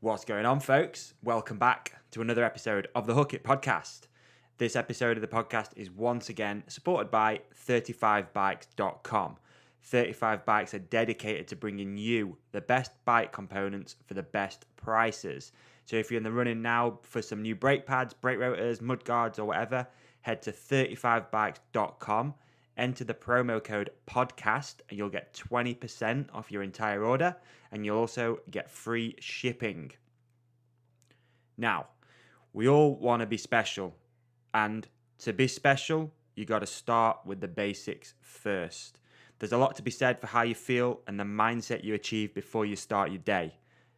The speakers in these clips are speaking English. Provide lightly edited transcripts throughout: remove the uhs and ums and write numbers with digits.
What's going on, folks? Welcome back to another episode of the hktpodcast. This episode of the podcast is once again supported by 35bikes.com. 35 Bikes are dedicated to bringing you the best bike components for the best prices. So if you're in the running now for some new brake pads, brake rotors, mud guards or whatever, head to 35bikes.com, enter the promo code podcast and you'll get 20% off your entire order, and you'll also get free shipping. Now, we all want to be special, and to be special, you got to start with the basics first. There's a lot to be said for how you feel and the mindset you achieve before you start your day.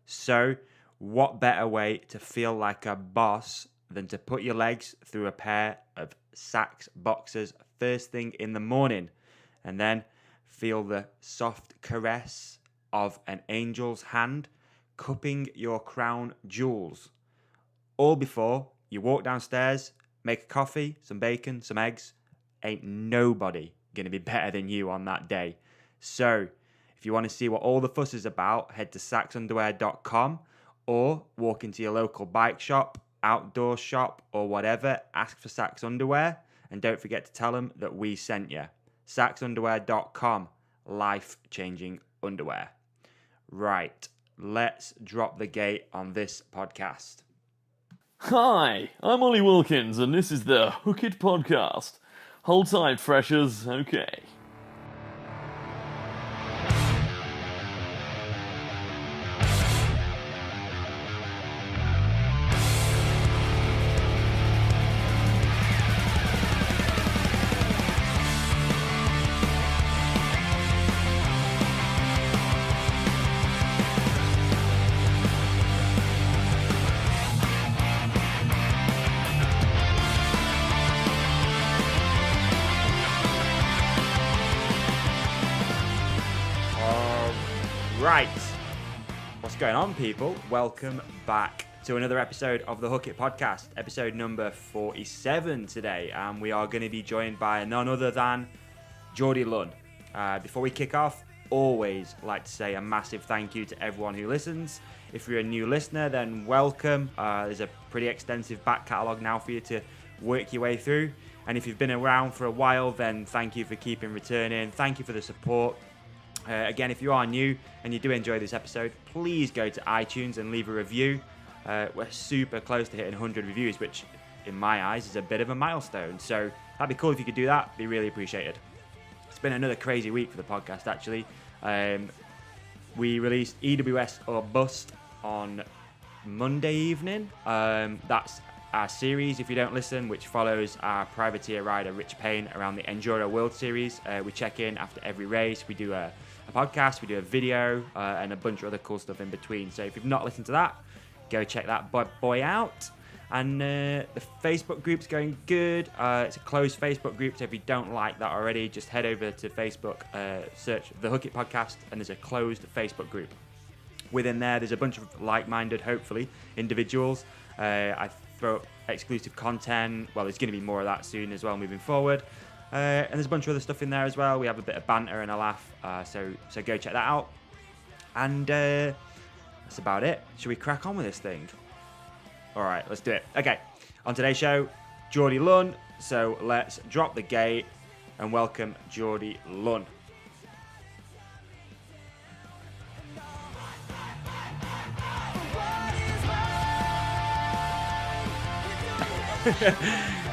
So, what better way to feel like a boss than to put your legs through a pair of Sax boxers first thing in the morning, and then feel the soft caress of an angel's hand cupping your crown jewels. All before you walk downstairs, make a coffee, some bacon, some eggs. Ain't nobody going to be better than you on that day. So, if you want to see what all the fuss is about, head to saxunderwear.com or walk into your local bike shop, outdoor shop, or whatever. Ask for Sax Underwear, and don't forget to tell them that we sent you. saxunderwear.com, life-changing underwear. Right, let's drop the gate on this podcast. Hi, I'm Ollie Wilkins, and this is the hktpodcast. Hold tight, freshers. Okay. Right, what's going on, people? Welcome back to another episode of the hktpodcast, episode number 47 today, and we are going to be joined by none other than Jordie Lunn. Before we kick off, always like to say a massive thank you to everyone who listens. If you're a new listener, then welcome. There's a pretty extensive back catalogue now for you to work your way through, and if you've been around for a while, then thank you for keeping returning. Thank you for the support. Again, if you are new and you do enjoy this episode, please go to iTunes and leave a review. We're super close to hitting 100 reviews, which in my eyes is a bit of a milestone. So that'd be cool if you could do that. Be really appreciated. It's been another crazy week for the podcast, actually. We released EWS or Bust on Monday evening. That's our series, if you don't listen, which follows our privateer rider Rich Payne around the Enduro World Series. We check in after every race. We do a podcast, we do a video, and a bunch of other cool stuff in between. So if you've not listened to that, go check that boy out. And the Facebook group's going good. It's a closed Facebook group, so if you don't like that already, just head over to Facebook, search the Hook It Podcast, and there's a closed Facebook group. Within there's a bunch of like-minded, hopefully, individuals. I throw up exclusive content. Well, there's going to be more of that soon as well moving forward. And there's a bunch of other stuff in there as well. We have a bit of banter and a laugh. So go check that out. And that's about it. Should we crack on with this thing? All right, let's do it. Okay, on today's show, Jordie Lunn. So let's drop the gate and welcome Jordie Lunn.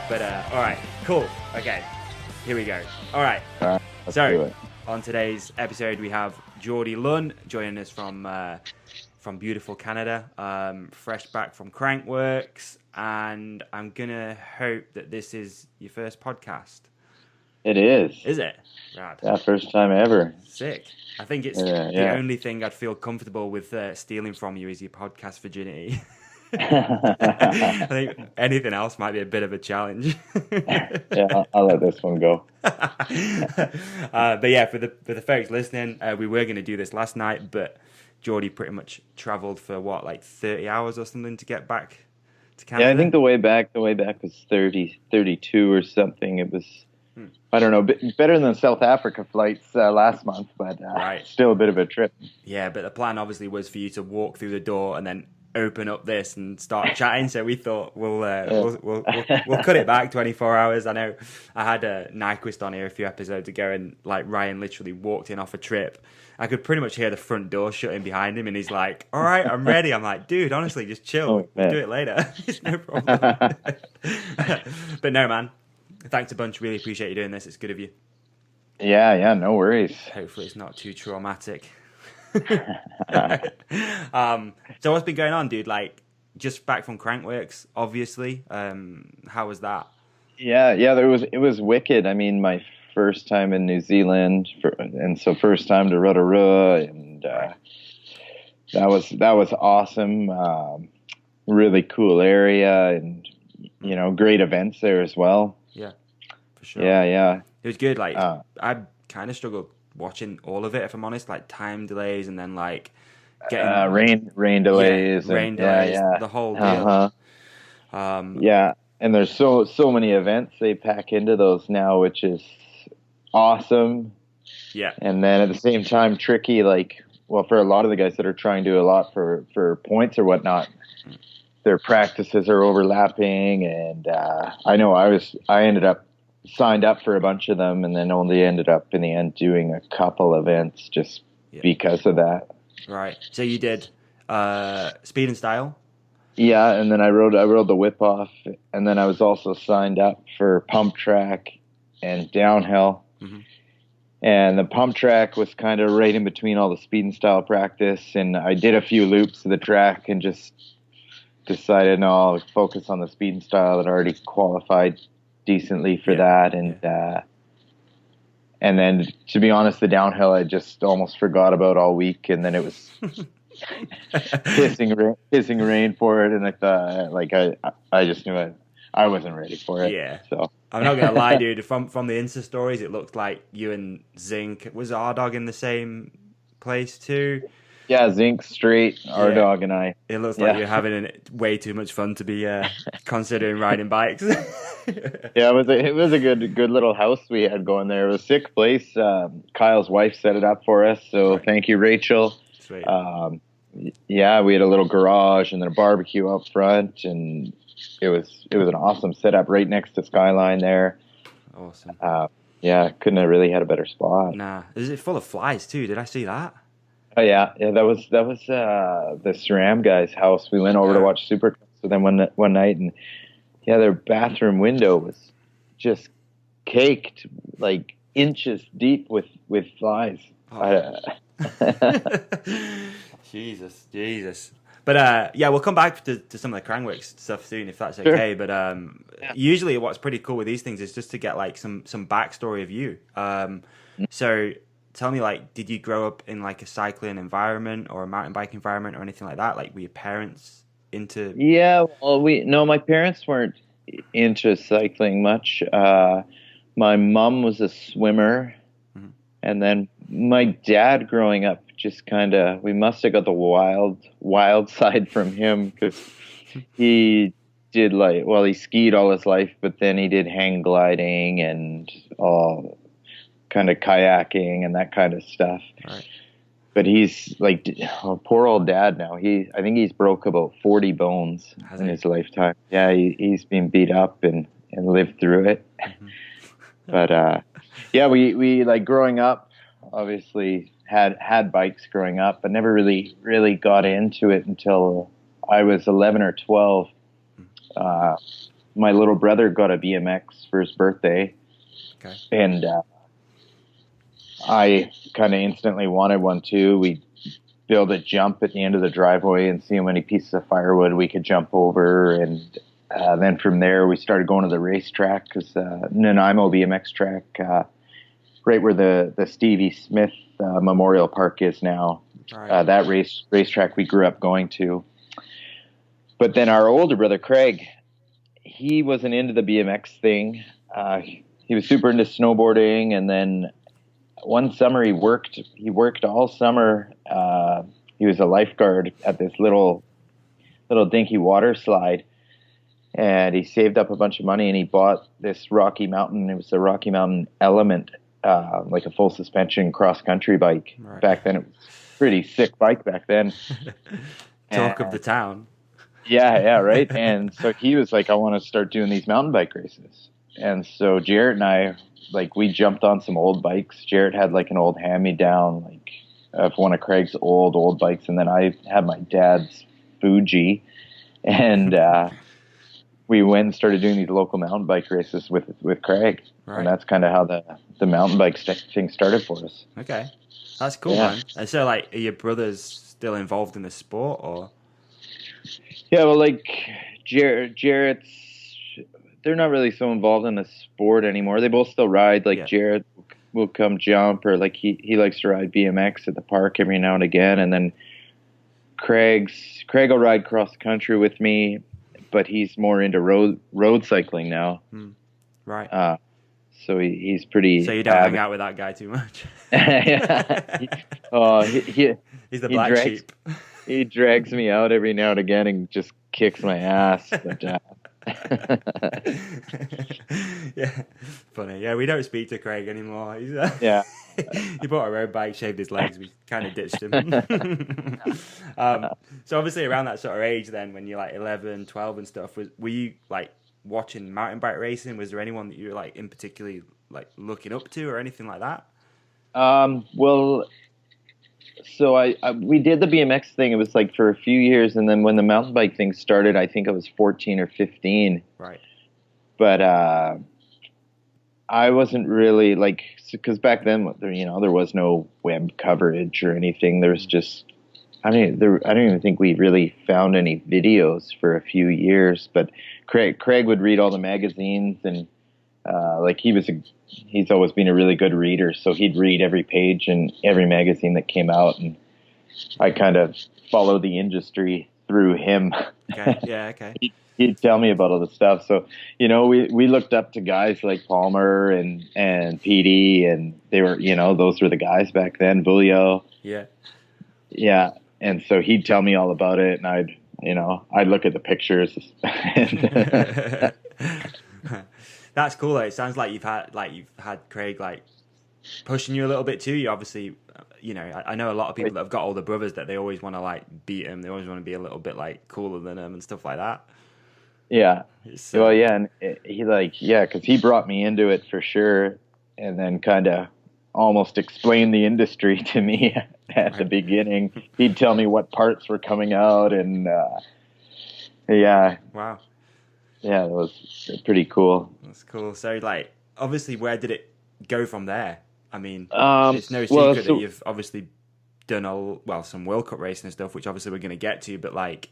But all right, cool. Okay, here we go. All right. So on today's episode, we have Jordie Lunn joining us from beautiful Canada, fresh back from Crankworx, and I'm gonna hope that this is your first podcast. It is. Is it? Rad. Yeah, first time ever. Sick. I think it's the only thing I'd feel comfortable with stealing from you is your podcast virginity. I think anything else might be a bit of a challenge. Yeah, I'll let this one go. But yeah, for the folks listening, we were going to do this last night, but Jordie pretty much travelled for what, like 30 hours or something to get back to Canada. Yeah, I think the way back was 32 or something. It was, I don't know, better than the South Africa flights last month, but right. Still a bit of a trip. Yeah, but the plan obviously was for you to walk through the door and then open up this and start chatting. So we thought we'll cut it back 24 hours. I know I had Nyquist on here a few episodes ago, and like Ryan literally walked in off a trip. I could pretty much hear the front door shutting behind him, and he's like, "All right, I'm ready." I'm like, "Dude, honestly, just chill. We'll do it later. It's no problem." But no, man. Thanks a bunch. Really appreciate you doing this. It's good of you. Yeah, no worries. Hopefully, it's not too traumatic. So what's been going on, dude? Like, just back from Crankworx, obviously. How was that? Yeah, it was wicked. I mean, my first time in New Zealand, and so first time to Rotorua, and that was awesome. Really cool area, and great events there as well. Yeah, for sure. Yeah. It was good. Like, I kind of struggled watching all of it, if I'm honest. Like time delays, and then like getting rain delays, the whole deal. Yeah, and there's so many events they pack into those now, which is awesome. Yeah, and then at the same time tricky. Like, well, for a lot of the guys that are trying to do a lot for points or whatnot, their practices are overlapping, and I know I ended up signed up for a bunch of them, and then only ended up in the end doing a couple events just because of that. Right. So you did speed and style. Yeah, and then I rode the whip off, and then I was also signed up for pump track and downhill. Mm-hmm. And the pump track was kind of right in between all the speed and style practice, and I did a few loops of the track and just decided, no, I'll focus on the speed and style that already qualified decently for that, and then to be honest, the downhill I just almost forgot about all week, and then it was pissing rain for it, and I thought, like, I just knew I wasn't ready for it. Yeah. So I'm not gonna lie, dude. From the Insta stories, it looked like you and Zinc, was our dog in the same place too? Yeah, Zinc, Straight, our dog, and I. It looks like you're having way too much fun to be considering riding bikes. Yeah, it was a good little house we had going there. It was a sick place. Kyle's wife set it up for us, so thank you, Rachel. Sweet. Yeah, we had a little garage and then a barbecue up front, and it was an awesome setup right next to Skyline there. Awesome. Yeah, couldn't have really had a better spot. Nah, is it full of flies too? Did I see that? Oh yeah, that was the SRAM guy's house. We went over to watch Supercross with them one night, and their bathroom window was just caked like inches deep with flies. Oh. Jesus. But we'll come back to some of the Crankworx stuff soon, if that's okay. Sure. But usually what's pretty cool with these things is just to get like some backstory of you. So tell me, like, did you grow up in like a cycling environment or a mountain bike environment or anything like that? Like, were your parents into? Yeah, well, my parents weren't into cycling much. My mom was a swimmer, and then my dad, growing up, just kind of, we must have got the wild side from him, because he did he skied all his life, but then he did hang gliding and all kind of kayaking and that kind of stuff. Right. But he's like, poor old dad now. I think he's broke about 40 bones in his lifetime. Yeah, he's been beat up and lived through it. Mm-hmm. But we like growing up, obviously had bikes growing up, but never really got into it until I was 11 or 12. My little brother got a BMX for his birthday. Okay. And I kind of instantly wanted one too. We built a jump at the end of the driveway and see how many pieces of firewood we could jump over. And then from there, we started going to the racetrack, because Nanaimo BMX track, right where the Stevie Smith Memorial Park is now. Right. That racetrack we grew up going to. But then our older brother, Craig, he wasn't into the BMX thing. He was super into snowboarding, and then one summer he worked all summer. He was a lifeguard at this little dinky water slide, and he saved up a bunch of money, and he bought this Rocky Mountain. It was a Rocky Mountain Element, like a full suspension cross country bike. Right. Back then, it was a pretty sick bike back then. Talk of the town. Yeah, right. And so he was like, I want to start doing these mountain bike races. And so Jarrett and I, like, we jumped on some old bikes. Jarrett had like an old hand-me-down, like, of one of Craig's old bikes, and then I had my dad's Fuji, and we went and started doing these local mountain bike races with Craig, right. And that's kind of how the mountain bike thing started for us. Okay, that's cool, man. And so, like, are your brothers still involved in the sport, or? Yeah, well, like Jarrett's, they're not really so involved in the sport anymore. They both still ride. Like Jarrett will come jump, or like he likes to ride BMX at the park every now and again. And then Craig will ride cross country with me, but he's more into road cycling now. Right. So he's pretty. So you don't hang out with that guy too much. He's the black sheep. He drags me out every now and again and just kicks my ass. But, yeah, funny. Yeah, we don't speak to Craig anymore. He's, he bought a road bike, shaved his legs. We kind of ditched him. So obviously around that sort of age, then when you're like 11, 12 and stuff, were you like watching mountain bike racing? Was there anyone that you were like in particularly like looking up to or anything like that? Well. So we did the BMX thing. It was like for a few years, and then when the mountain bike thing started, I think I was 14 or 15. Right. But I wasn't really like, because back then, there was no web coverage or anything. There was just, I don't even think we really found any videos for a few years. But Craig would read all the magazines, and like he's always been a really good reader, so he'd read every page in every magazine that came out, and I kind of followed the industry through him. Okay. Yeah, okay. He'd tell me about all the stuff. So, we looked up to guys like Palmer and PD, and they were, those were the guys back then, Bulio. Yeah. Yeah. And so he'd tell me all about it, and I'd look at the pictures. That's cool though. It sounds like you've had Craig like pushing you a little bit too. You obviously, I know a lot of people that have got older brothers that they always want to like beat them. They always want to be a little bit like cooler than them and stuff like that. Yeah. Well, yeah, and because he brought me into it for sure, and then kind of almost explained the industry to me at the beginning. He'd tell me what parts were coming out, and yeah. Wow. Yeah, it was pretty cool. That's cool. So, like, obviously, where did it go from there? I mean, it's no secret that you've obviously done some World Cup racing and stuff, which obviously we're going to get to. But like,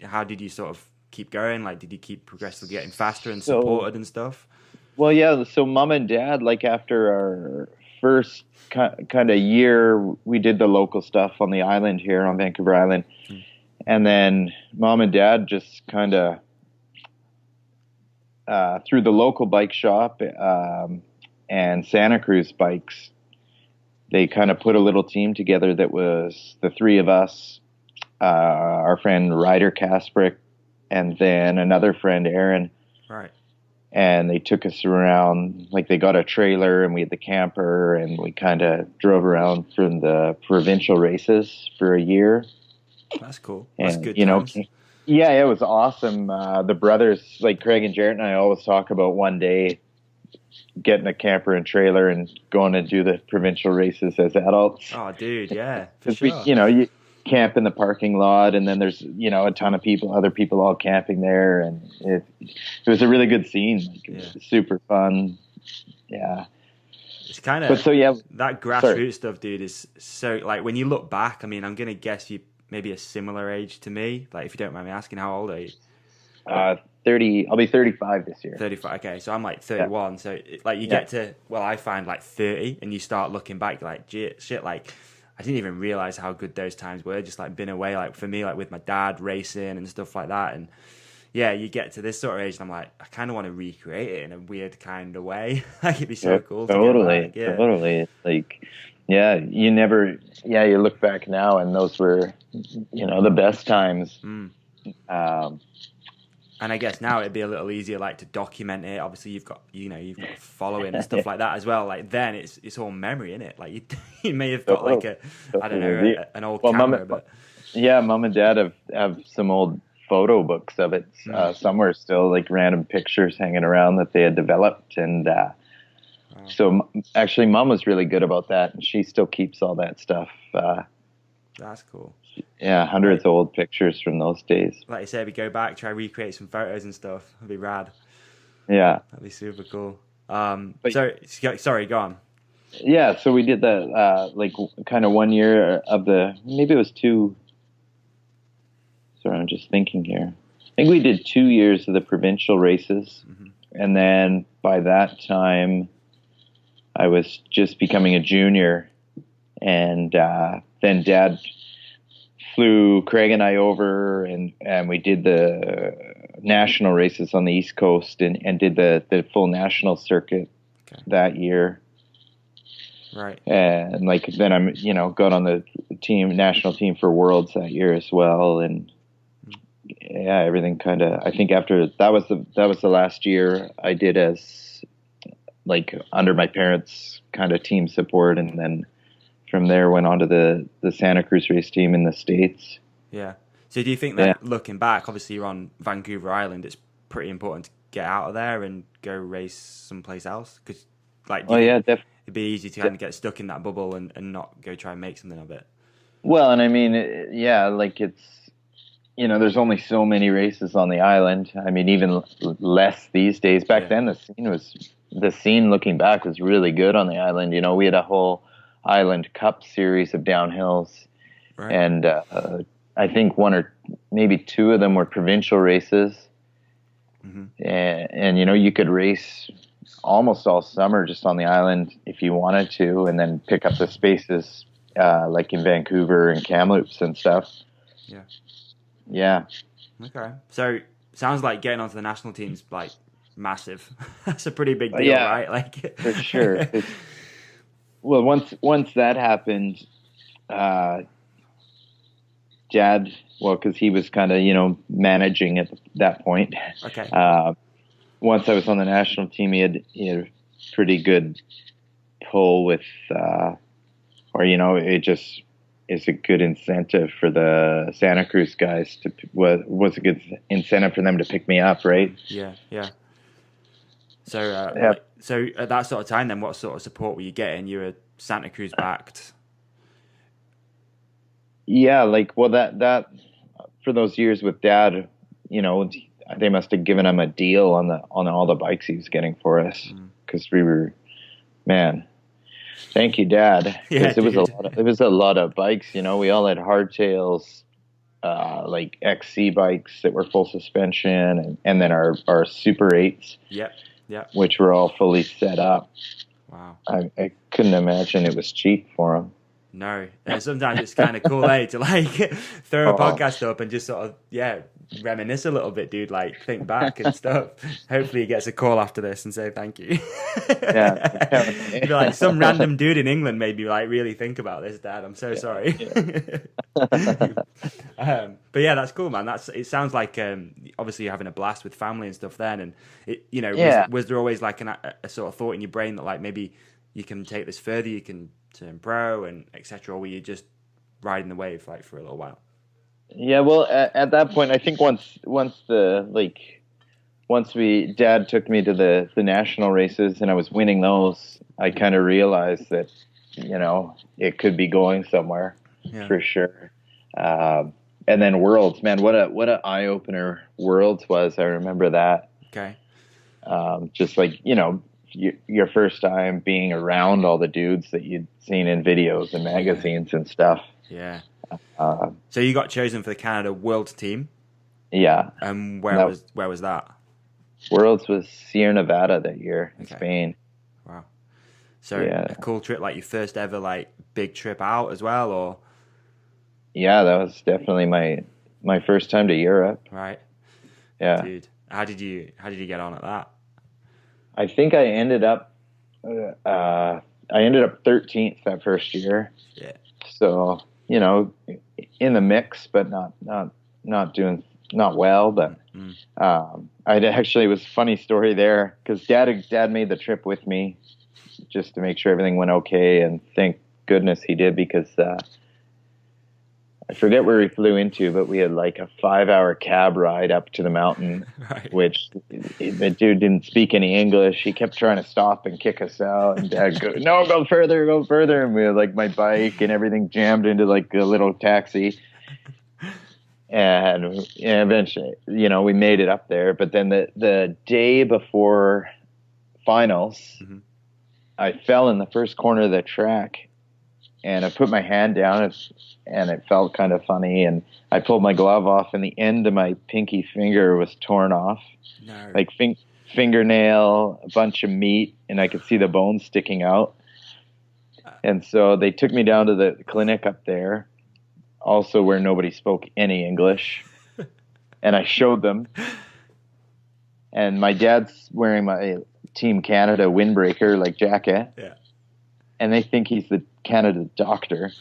how did you sort of keep going? Like, did you keep progressively getting faster and supported and stuff? Well, yeah. So, Mom and Dad, like after our first kind of year, we did the local stuff on the island here on Vancouver Island, and then Mom and Dad just kind of. Through the local bike shop and Santa Cruz Bikes, they kind of put a little team together that was the three of us, our friend Ryder Kasprick, and then another friend, Aaron. Right. And they took us around, like they got a trailer and we had the camper, and we kind of drove around from the provincial races for a year. That's cool. That's good. Yeah, it was awesome. The brothers, like Craig and Jarrett and I, always talk about one day getting a camper and trailer and going to do the provincial races as adults. Oh, dude, yeah, for sure. You camp in the parking lot, and then there's a ton of other people all camping there, and it was a really good scene. Like, it was super fun. Yeah. It's kind of that grassroots stuff, dude, is so, like, when you look back, I mean, I'm gonna guess you maybe a similar age to me. Like, if you don't mind me asking, how old are you? 30. I'll be 35 this year. 35. Okay, so I'm like 31. Yeah. So like you get to, I find like 30, and you start looking back like, shit, like I didn't even realize how good those times were. Just like been away, like for me, like with my dad racing and stuff like that. And yeah, you get to this sort of age, and I'm like, I kind of want to recreate it in a weird kind of way. Like, it'd be so cool. Totally. It's like, yeah, you look back now, and those were, the best times. And I guess now it'd be a little easier, like, to document it. Obviously, you've got following and stuff like that as well. Like, then it's all memory, innit? Like, you may have got like an old camera, but Yeah, mom and dad have some old photo books of it somewhere still, like random pictures hanging around that they had developed. And so actually, mom was really good about that, and she still keeps all that stuff. That's cool. Yeah, hundreds of old pictures from those days. Like you said, we go back, try recreate some photos and stuff. That'd be rad. Yeah, That'd be super cool. Sorry, go on. Yeah, so we did that like kind of 1 year of maybe it was two. Sorry, I'm just thinking here. I think we did 2 years of the provincial races, and then by that time, I was just becoming a junior, and then Dad flew Craig and I over, and we did the national races on the East Coast, and did the full national circuit that year. Right. And like then I'm got on the national team for Worlds that year as well, and yeah, everything kind of. I think after that was the last year I did as like under my parents' kind of team support, and then from there went on to the Santa Cruz race team in the States. Yeah. So do you think that looking back, obviously you're on Vancouver Island, it's pretty important to get out of there and go race someplace else? Because definitely. It'd be easy to kind of get stuck in that bubble and not go try and make something of it. Well, and I mean, like it's, there's only so many races on the island. I mean, even less these days. Back then, the scene looking back was really good on the island. We had a whole Island Cup series of downhills. Right. And I think one or maybe two of them were provincial races. Mm-hmm. And you could race almost all summer just on the island if you wanted to, and then pick up the spaces like in Vancouver and Kamloops and stuff. Yeah. Okay. So sounds like getting onto the national team's like massive. That's a pretty big deal, right? Like for sure. Well, once that happened, Dad, because he was kind of managing at that point. Okay. Once I was on the national team, he had a pretty good pull with, it just is a good incentive for the Santa Cruz guys was a good incentive for them to pick me up, right? Yeah. So, so at that sort of time, then, what sort of support were you getting? You were Santa Cruz backed. Yeah, that for those years with Dad, they must have given him a deal on all the bikes he was getting for us, because we were, man. Thank you, Dad. Yeah, it was a lot of bikes. We all had hardtails, like XC bikes that were full suspension, and then our Super 8s. Yep. Which were all fully set up. Wow. I couldn't imagine it was cheap for them. No, and sometimes it's kind of cool, to like throw a podcast up and just sort of reminisce a little bit, dude. Like think back and stuff. Hopefully, he gets a call after this and say thank you. Be like, some random dude in England made me like really think about this, Dad. I'm so sorry. But yeah, that's cool, man. It sounds like obviously you're having a blast with family and stuff then, and was there always like a sort of thought in your brain that like maybe you can take this further, you can turn pro and etc., or were you just riding the wave like for a little while? Yeah, well, at that point, I think once Dad took me to the national races and I was winning those, I kind of realized that it could be going somewhere for sure. And then Worlds, man, what a eye opener Worlds was. I remember that. Okay. Just like your first time being around all the dudes that you'd seen in videos and magazines and stuff. Yeah. So you got chosen for the Canada World team. Yeah. And where was that? Worlds was Sierra Nevada that year in Spain. Wow. So a cool trip, like your first ever like big trip out as well, or? Yeah, that was definitely my first time to Europe. Right. Yeah. Dude, how did you get on at that? I think I ended up 13th that first year. Yeah. So, in the mix, but not doing not well. But it was a funny story there, because Dad made the trip with me just to make sure everything went okay, and thank goodness he did, because I forget where we flew into, but we had like a 5-hour cab ride up to the mountain, Right. which the dude didn't speak any English. He kept trying to stop and kick us out. And Dad go, no, go further, go further. And we had like my bike and everything jammed into like a little taxi. And eventually, you know, we made it up there. But then the day before finals, Mm-hmm. I fell in the first corner of the track. And I put my hand down, and it felt kind of funny. And I pulled my glove off, and the end of my pinky finger was torn off. No. Like fingernail, a bunch of meat, and I could see the bones sticking out. And so they took me down to the clinic up there, also where nobody spoke any English. And I showed them. And my dad's wearing my Team Canada windbreaker, like jacket. Yeah. And they think he's the Canada doctor.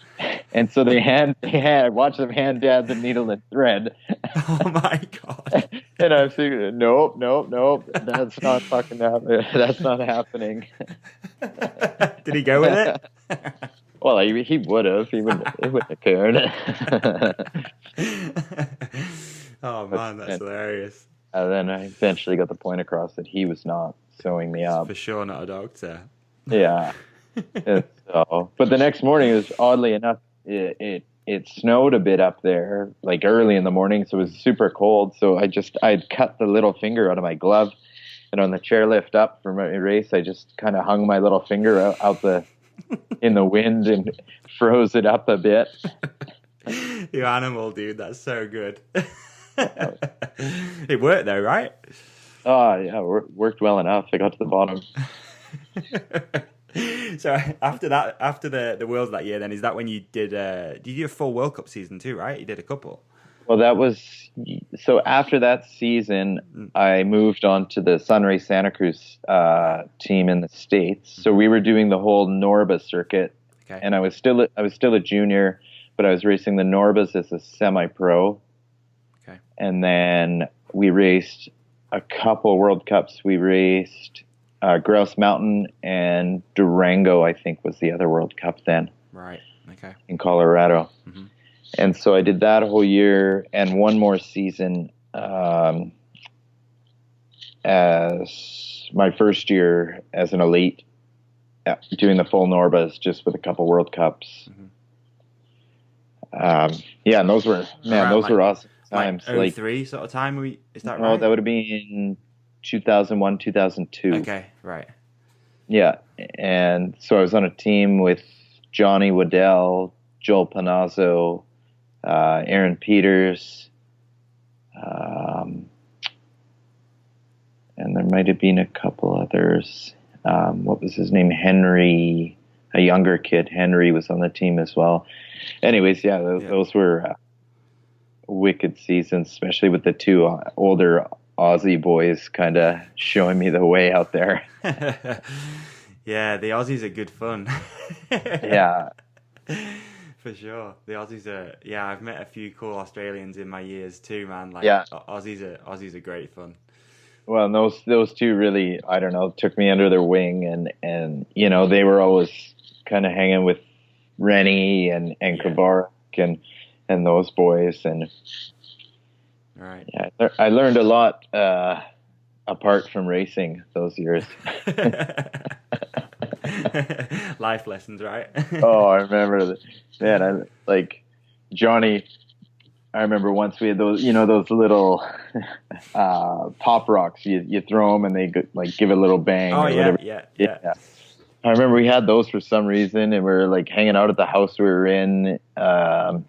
And so I watched them hand Dad the needle and thread. Oh my God. And I'm thinking, nope, that's not fucking happening. That's not happening. Did he go with it? Well, he would have. He wouldn't have cared. Oh man, that's hilarious. And then I eventually got the point across that he was not sewing me up. For sure not a doctor. Yeah. So, but the next morning, it was oddly enough, it snowed a bit up there, like early in the morning, so it was super cold. So I'd cut the little finger out of my glove, and on the chairlift up for my race, I just kind of hung my little finger out in the wind and froze it up a bit. You animal, dude. That's so good. It worked though, right? Oh yeah, worked well enough. I got to the bottom. So after the Worlds that year, then is that when you did you do a full World Cup season too, right? You did a couple. Well, so after that season, I moved on to the Sunray Santa Cruz team in the States. So we were doing the whole Norba circuit, Okay. and I was still a junior, but I was racing the Norbas as a semi-pro. Okay. And then we raced a couple World Cups. We raced Grouse Mountain and Durango, I think, was the other World Cup then. Right. Okay. In Colorado. Mm-hmm. And so I did that whole year and one more season as my first year as an elite, doing the full Norbas just with a couple World Cups. Mm-hmm. Yeah, and those were awesome times. Like 03 sort of time. Is that right? No, that would have been in 2001, 2002. Okay, right. Yeah, and so I was on a team with Johnny Waddell, Joel Panazzo, Aaron Peters, and there might have been a couple others. What was his name? Henry, a younger kid. Henry was on the team as well. Anyways, those were wicked seasons, especially with the two older Aussie boys kind of showing me the way out there. Yeah, the Aussies are good fun. Yeah. For sure. The Aussies are, I've met a few cool Australians in my years too, man. Like, yeah. Aussies are great fun. Well, and those two really, I don't know, took me under their wing, and you know, they were always kind of hanging with Rennie and Kavarik and those boys, and right. Yeah, I learned a lot apart from racing those years. Life lessons, right? Oh, I remember that. Man, Johnny. I remember once we had those little pop rocks. You throw them and they give a little bang. Oh, or yeah, whatever. Yeah. I remember we had those for some reason, and we were like hanging out at the house we were in, and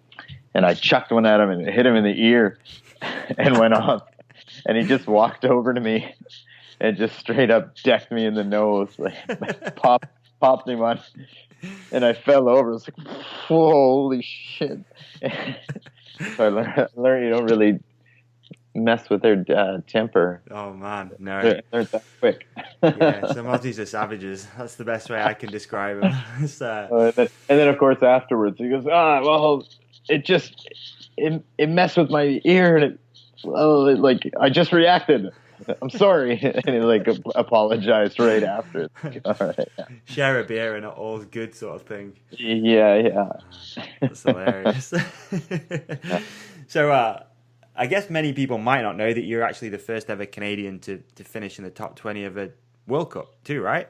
I chucked one at him and it hit him in the ear, and went off. And he just walked over to me and just straight up decked me in the nose, like popped him on, and I fell over. I was like, holy shit. So I learned you don't really mess with their temper. Oh man, no. They're that quick. Yeah, some Aussies are savages. That's the best way I can describe them. And then of course afterwards he goes, well, it messed with my ear, and I just reacted. I'm sorry. And he like apologized right after. All right. Share a beer and all's good sort of thing. Yeah. That's hilarious. So, I guess many people might not know that you're actually the first ever Canadian to finish in the top 20 of a World Cup too, right?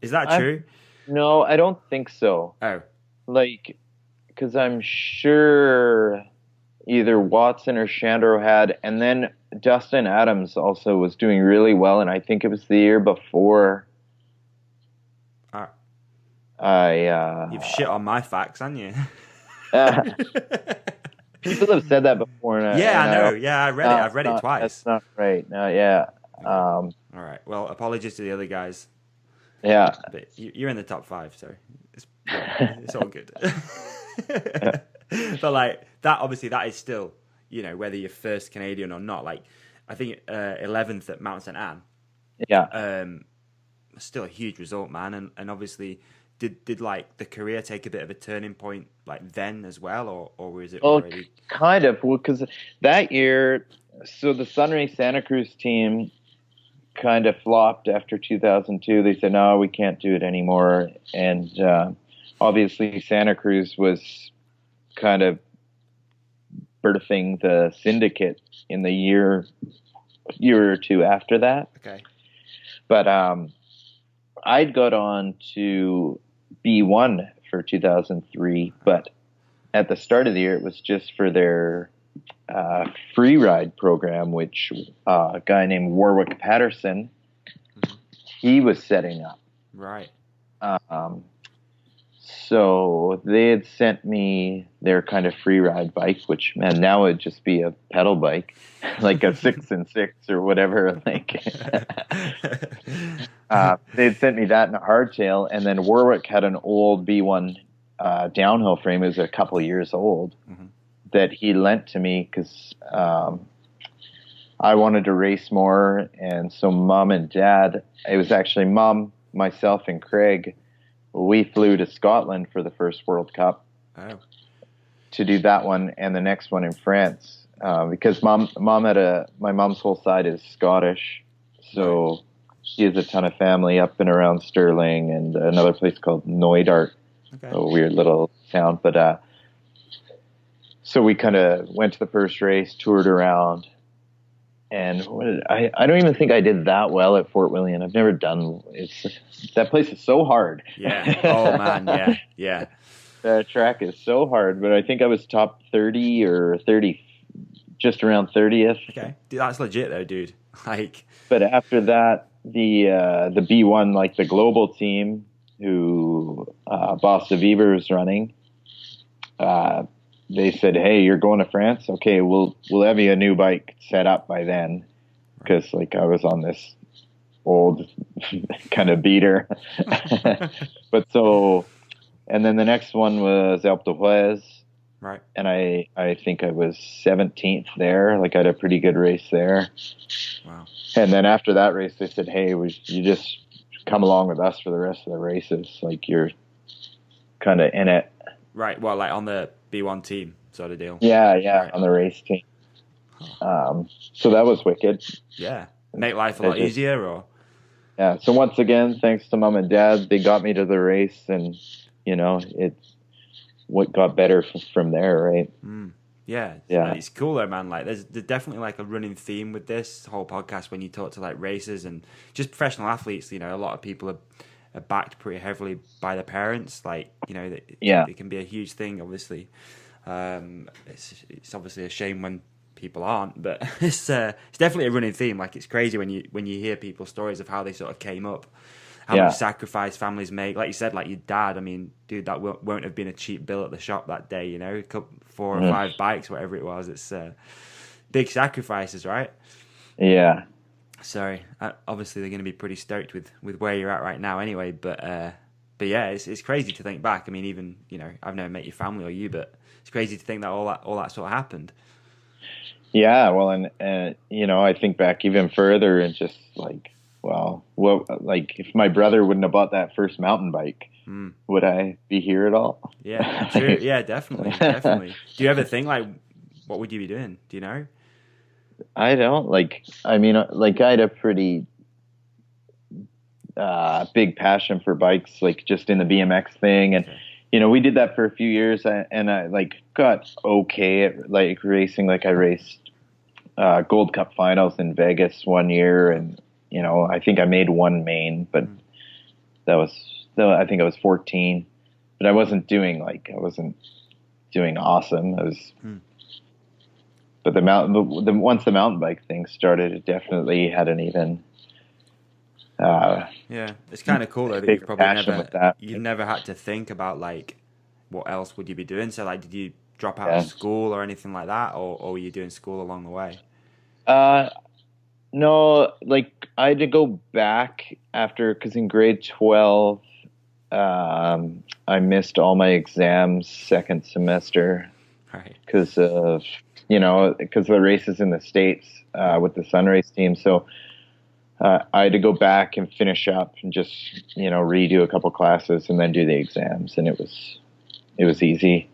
Is that true? No, I don't think so. Oh. Like, because I'm sure either Watson or Shandro had, and then Dustin Adams also was doing really well, and I think it was the year before. You've shit on my facts, haven't you? People have said that before. I know. I read it. I've read it twice. That's not right. No, yeah. All right. Well, apologies to the other guys. Yeah. But you're in the top 5, so it's all good. But like that, obviously, that is still, whether you're first Canadian or not. Like, I think 11th at Mount St. Anne. Yeah. Still a huge result, man. And obviously, did like the career take a bit of a turning point like then as well, or was it already? Kind of, because that year, so the Sunray Santa Cruz team kind of flopped after 2002. They said, no, we can't do it anymore. And obviously Santa Cruz was kind of birthing the syndicate in the year or two after that. Okay. But I'd got on to B1 for 2003, but at the start of the year, it was just for their freeride program, which a guy named Warwick Patterson, he was setting up. Right. So they had sent me their kind of freeride bike, which, man, now would just be a pedal bike, like a 6-and-6 or whatever. Like, they'd sent me that in a hardtail, and then Warwick had an old B1 downhill frame. It was a couple of years old. Mm-hmm. That he lent to me because I wanted to race more, and so Mom and Dad, it was actually Mom, myself, and Craig, we flew to Scotland for the first World Cup to do that one and the next one in France because my mom's whole side is Scottish, so she has a ton of family up and around Stirling and another place called Knoydart, a weird little town, but so we kind of went to the first race, toured around, and I don't even think I did that well at Fort William. I've never done. That place is so hard. Yeah. Oh man. Yeah. The track is so hard, but I think I was top 30 or 30, just around 30th. Okay, that's legit though, dude. Like. But after that, the B1, like the global team, who Boss of Weber is running. They said, "Hey, you're going to France? Okay, we'll have you a new bike set up by then," because like I was on this old kind of beater. But so, and then the next one was Alpe d'Huez, right? And I think I was 17th there. Like I had a pretty good race there. Wow. And then after that race, they said, "Hey, you just come along with us for the rest of the races. Like you're kind of in it." Right. Well, like on the B1 team sort of deal. Yeah, right. On the race team. So that was wicked. Yeah. Make life a lot easier, or? Yeah. So once again, thanks to Mom and Dad, they got me to the race, and it's what got better from there, right? Yeah. It's cool though, man. Like there's definitely like a running theme with this whole podcast when you talk to like racers and just professional athletes. A lot of people are backed pretty heavily by their parents. Like, it can be a huge thing, obviously. It's obviously a shame when people aren't, but it's definitely a running theme. Like, it's crazy when you hear people's stories of how they sort of came up, how much sacrifice families make. Like you said, like your dad, I mean, dude, that won't have been a cheap bill at the shop that day, 4 or 5 bikes, whatever it was. It's big sacrifices, right? Yeah. So obviously they're going to be pretty stoked with where you're at right now anyway, but yeah, it's crazy to think back. I mean, even, I've never met your family or you, but it's crazy to think that all that sort of happened. Yeah, well, and I think back even further and just like, well, like if my brother wouldn't have bought that first mountain bike, would I be here at all? Yeah, true. Yeah, definitely. Do you ever think like, what would you be doing? Do you know? I don't like. I mean, like I had a pretty big passion for bikes, like just in the BMX thing, and we did that for a few years, and I like got okay at like racing. Like I raced Gold Cup finals in Vegas one year, and I think I made one main, but I think I was 14, but I wasn't doing awesome. I was. But once the mountain bike thing started, it definitely had an even. It's kind of cool though that you've never had to think about like what else would you be doing. So like, did you drop out of school or anything like that, or were you doing school along the way? No, like I had to go back because in grade 12, I missed all my exams second semester, right? Because of the races in the States with the Sunrace team. So I had to go back and finish up and just, redo a couple classes and then do the exams. And it was easy.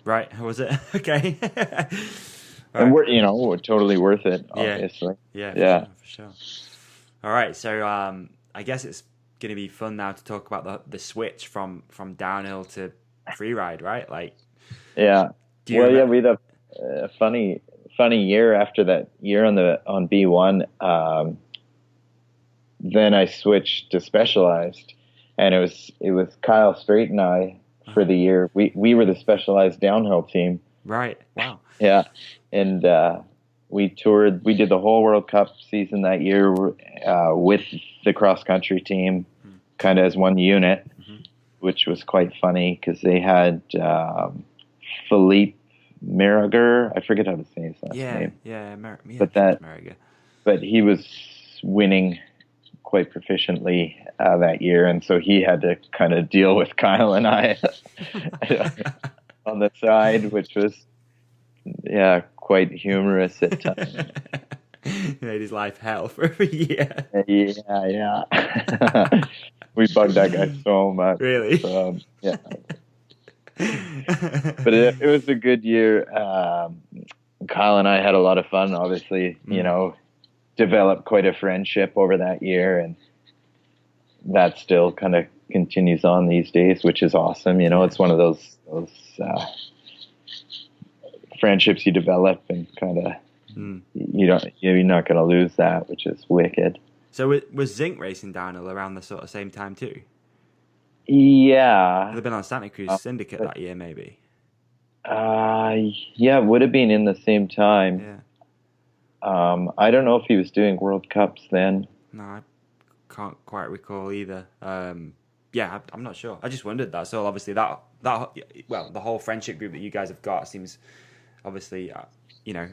Right. Was it? Okay. Right. And we're totally worth it, obviously. Yeah. For sure. All right. So I guess it's going to be fun now to talk about the switch from downhill to freeride, right? Like, yeah. We had a funny year after that year on B1. Then I switched to Specialized, and it was Kyle Strait and I for the year. We were the Specialized downhill team. Right. Wow. Yeah, and we toured. We did the whole World Cup season that year with the cross country team, kind of as one unit, which was quite funny because they had Philippe Mariger. I forget how to say his last name. But he was winning quite proficiently that year, and so he had to kind of deal with Kyle and I on the side, which was quite humorous at times. Made his life hell for a year. Yeah. We bugged that guy so much. Really? Yeah. But it was a good year. Kyle and I had a lot of fun, obviously, developed quite a friendship over that year, and that still kind of continues on these days, which is awesome. It's one of those friendships you develop and kind of you're not going to lose that, which is wicked. So was Zinc racing downhill around the sort of same time too? Yeah. They've been on Santa Cruz Syndicate that year, maybe. It would have been in the same time. Yeah. I don't know if he was doing World Cups then. No, I can't quite recall either. I'm not sure. I just wondered that. So obviously the whole friendship group that you guys have got seems obviously,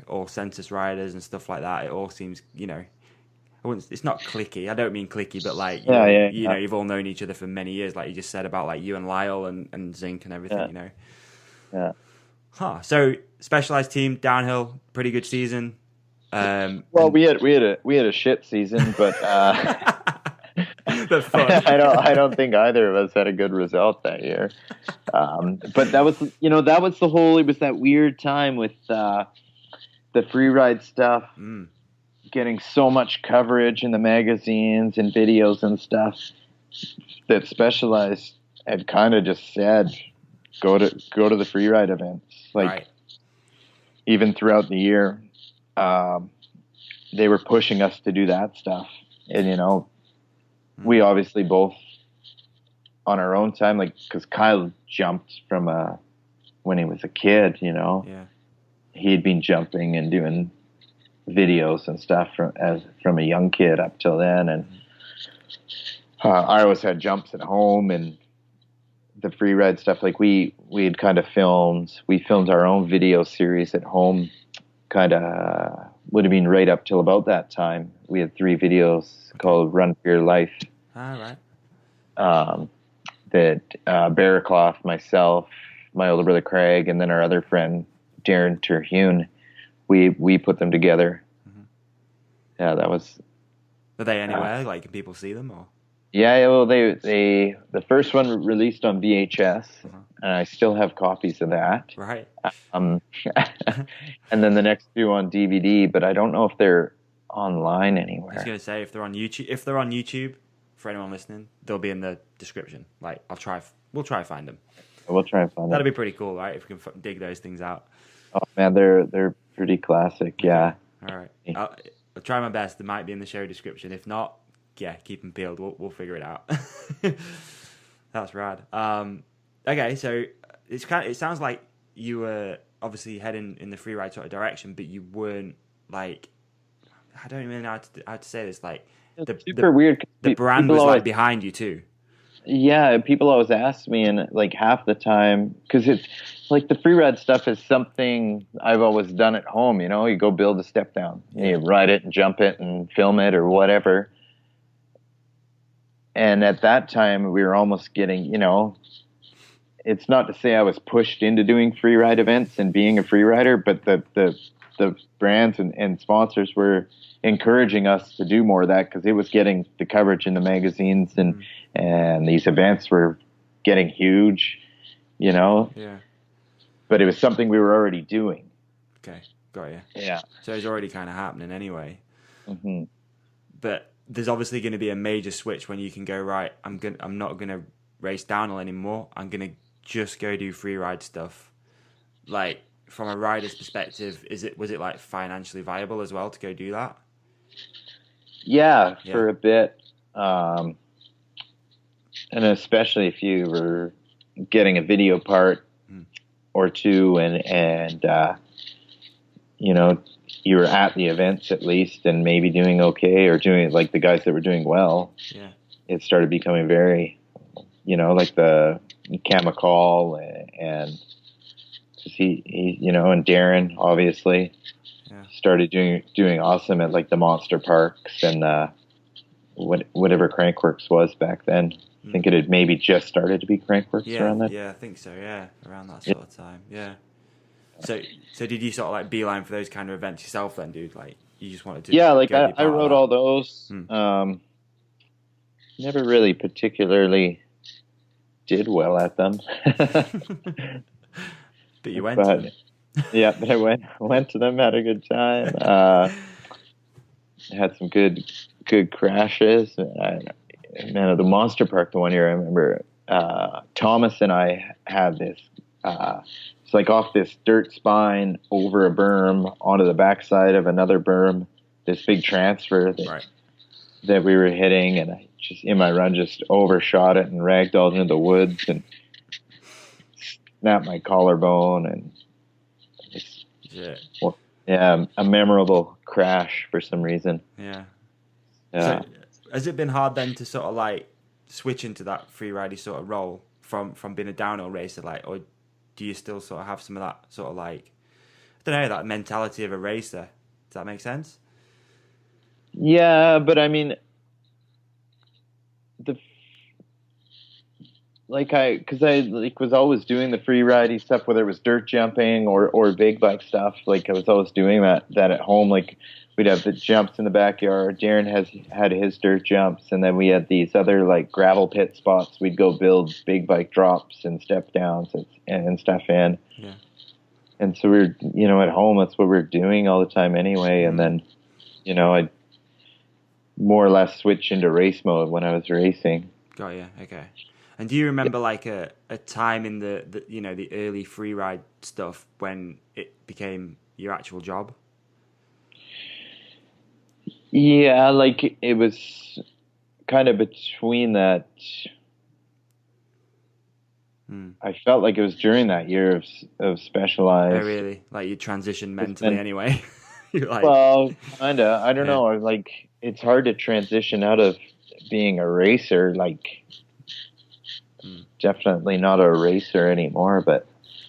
all census riders and stuff like that. It all seems, it's not cliquey. I don't mean cliquey, but like, you've all known each other for many years, like you just said about like you and Lyle and Zinc and everything, Yeah. Huh. So Specialized team downhill, pretty good season. Well, we had a shit season, but but fun. I don't think either of us had a good result that year. But that was it was that weird time with the freeride stuff, getting so much coverage in the magazines and videos and stuff that Specialized had kind of just said, go to the freeride events, even throughout the year. They were pushing us to do that stuff, and we obviously both on our own time, like because Kyle jumped from when he was a kid, he'd been jumping and doing videos and stuff from a young kid up till then, and I always had jumps at home and the freeride stuff. Like we had kind of filmed our own video series at home. Kind of would have been right up till about that time. We had 3 videos called Run for Your Life. All right. That Barraclough, myself, my older brother Craig, and then our other friend Darren Terhune, we put them together. Yeah, that was. Are they anywhere? Like, can people see them or? Yeah, well, the first one released on VHS, and I still have copies of that. Right. Um, and then the next two on DVD, but I don't know if they're online I was anywhere. gonna say if they're on YouTube, for anyone listening, they'll be in the description. Like we'll try to find them. We'll try and find That'd them. be pretty cool, right? If we can dig those things out. Oh man, they're pretty classic. Yeah. All right. I'll try my best. They might be in the show description. If not, yeah, keep them peeled. We'll figure it out. That's rad. Okay, so it sounds like you were obviously heading in the freeride sort of direction, but you weren't like, I don't even know how to say this. Like It's super weird. The brand was like behind you too. Yeah, people always ask me, and like half the time, because it's like the freeride stuff is something I've always done at home. You know, you go build a step down, you ride it and jump it and film it or whatever. And at that time, we were almost getting, you know, it's not to say I was pushed into doing freeride events and being a freerider, but the brands and sponsors were encouraging us to do more of that because it was getting the coverage in the magazines and these events were getting huge, you know. Yeah. But it was something we were already doing. Okay, got you. Yeah. So it's already kind of happening anyway. Mm-hmm. But there's obviously going to be a major switch when you can go, right, I'm not gonna race downhill anymore. I'm gonna just go do freeride stuff. Like from a rider's perspective, was it like financially viable as well to go do that? Yeah, for a bit. And especially if you were getting a video part or two and you know, you were at the events at least and maybe doing okay or doing like the guys that were doing well. Yeah. It started becoming very, you know, like the Kamacall and he you know, and Darren obviously started doing awesome at like the monster parks and whatever Crankworx was back then. I think it had maybe just started to be Crankworx around that. Yeah, I think so. Yeah, around that sort of time. Yeah. So did you sort of like beeline for those kind of events yourself then, dude? Like you just wanted to? Yeah, like I wrote all those. Never really particularly did well at them. But you went to them. Yeah, but I went to them, had a good time. Had some good crashes. Man, at the Monster Park the one year, I remember Thomas and I had this. It's like off this dirt spine over a berm onto the backside of another berm. This big transfer that we were hitting, and I just in my run just overshot it and ragdolled into the woods and snapped my collarbone and. Yeah, a memorable crash for some reason. Yeah. So has it been hard then to sort of like switch into that freeridey sort of role from being a downhill racer, like, or do you still sort of have some of that sort of like, I don't know, that mentality of a racer? Does that make sense? Yeah, but I mean, I was always doing the freeridey stuff, whether it was dirt jumping or big bike stuff. Like I was always doing that at home. Like we'd have the jumps in the backyard. Darren had his dirt jumps, and then we had these other like gravel pit spots. We'd go build big bike drops and step downs and stuff in. Yeah. And so we're, you know, at home, that's what we're doing all the time anyway. And then, you know, I'd more or less switch into race mode when I was racing. Got you. Okay. And do you remember like a time in the you know, the early freeride stuff when it became your actual job? Yeah, like it was kind of between that. I felt like it was during that year of Specialized. Oh, really? Like you transitioned mentally anyway? You're like, well, kind of. I don't know. Like it's hard to transition out of being a racer. Like definitely not a racer anymore, but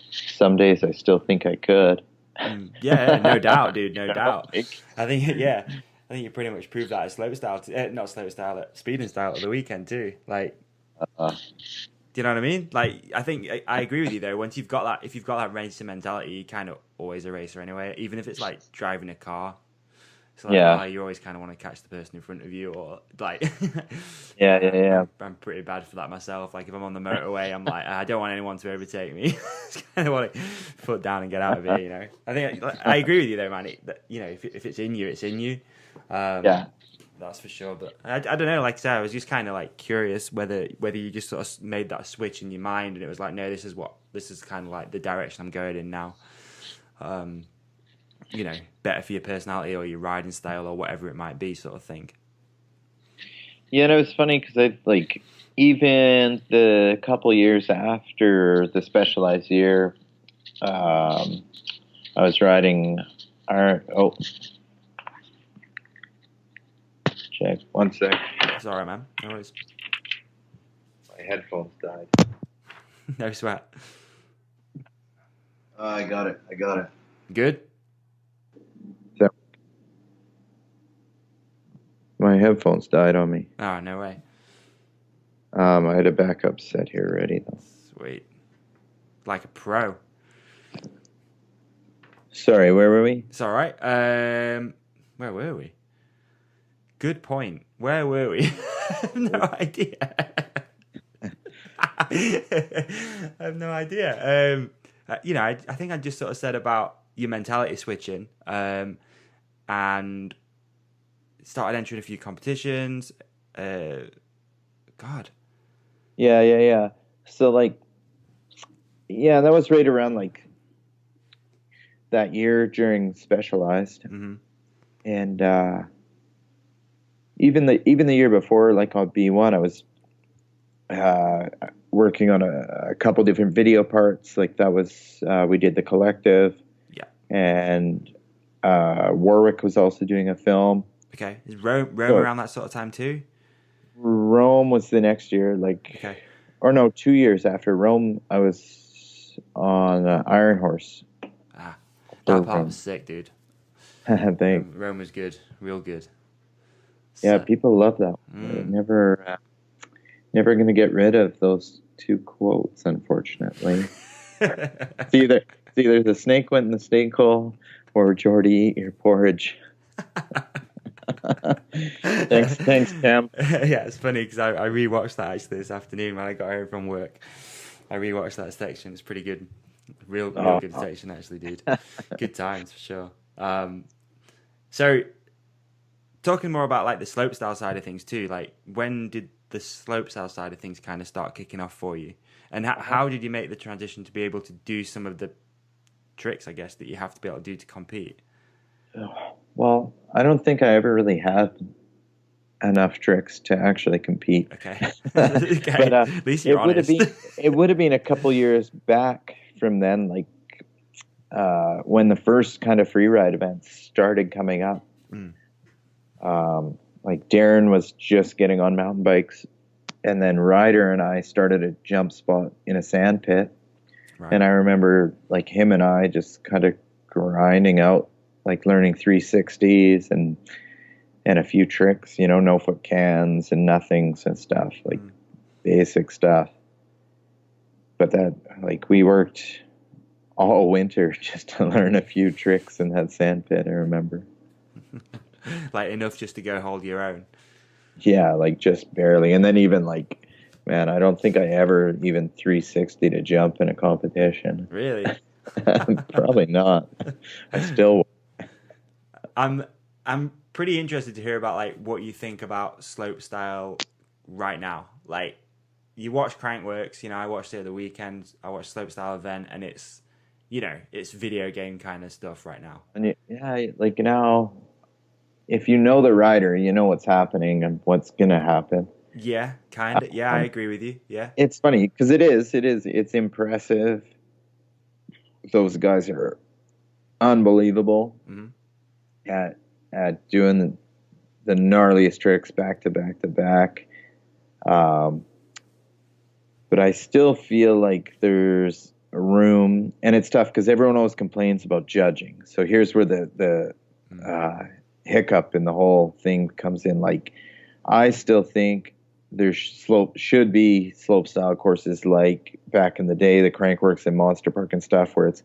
some days I still think I could. Yeah, no doubt, dude. No doubt. I think you pretty much proved that at slope style, not slope style, at speeding style at the weekend too. Like, do you know what I mean? Like, I think I agree with you though. Once you've got that, if you've got that racing mentality, you're kind of always a racer anyway. Even if it's like driving a car. It's like, Yeah. oh, you always kind of want to catch the person in front of you, or like, Yeah. I'm pretty bad for that myself. Like if I'm on the motorway, I'm like, I don't want anyone to overtake me. Just kind of want to foot down and get out of here, you know. I think I agree with you though, man. You know, if it's in you, it's in you. Yeah. That's for sure. But I don't know. Like I said, I was just kind of like curious whether you just sort of made that switch in your mind, and it was like, no, this is kind of like the direction I'm going in now. You know, better for your personality or your riding style or whatever it might be, sort of thing. Yeah, and it was funny because I like even the couple years after the Specialized year, I was riding check 1 sec. It's all right, man. No worries. My headphones died. No sweat. I got it. Good. So, my headphones died on me. Oh, no way. I had a backup set here ready though. Sweet. Like a pro. Sorry, where were we? It's all right. Where were we? Good point. Where were we? I have no idea. I have no idea. You know, I think I just sort of said about your mentality switching, and started entering a few competitions. God. Yeah. So like, yeah, that was right around like that year during Specialized, and even the year before, like on B1, I was working on a couple different video parts. Like that was we did the Collective, and Warwick was also doing a film. Okay, is Rome around that sort of time too? Rome was the next year, like, okay, or no, 2 years after Rome. I was on Iron Horse. That part was sick, dude. Thanks. Rome was good, real good. Yeah, people love that. Never going to get rid of those two quotes, unfortunately. It's either the snake went in the snake hole or Jordie, eat your porridge. Thanks, Cam. Yeah, it's funny because I rewatched that actually this afternoon when I got home from work. I rewatched that section. It's pretty good. Real good section, actually, dude. Good times, for sure. So, talking more about like the slopestyle side of things too, like when did the slopestyle side of things kind of start kicking off for you? And how did you make the transition to be able to do some of the tricks, I guess, that you have to be able to do to compete? Well, I don't think I ever really had enough tricks to actually compete. Okay. But at least you're honest. It would have been a couple years back from then, like when the first kind of freeride events started coming up. Like Darren was just getting on mountain bikes, and then Ryder and I started a jump spot in a sand pit. Right. And I remember like him and I just kind of grinding out, like learning 360s and a few tricks, you know, no foot cans and nothings and stuff, like basic stuff. But that, like, we worked all winter just to learn a few tricks in that sand pit, I remember. Like enough just to go hold your own. Yeah, like just barely. And then even like, man, I don't think I ever even 360 to jump in a competition. Really? Probably not. I still. I'm pretty interested to hear about like what you think about slopestyle right now. Like you watch Crankworx, you know, I watched it at the weekend. I watched slopestyle event, and it's, you know, it's video game kind of stuff right now. And yeah, like now, if you know the rider, you know what's happening and what's gonna happen. Yeah, kind of. Yeah, I agree with you. Yeah, it's funny because it's impressive. Those guys are unbelievable at doing the gnarliest tricks back to back to back. But I still feel like there's room, and it's tough because everyone always complains about judging. So here's where the hiccup in the whole thing comes in. Like, I still think there should be slope style courses like back in the day, the Crankworx and Monster Park and stuff, where it's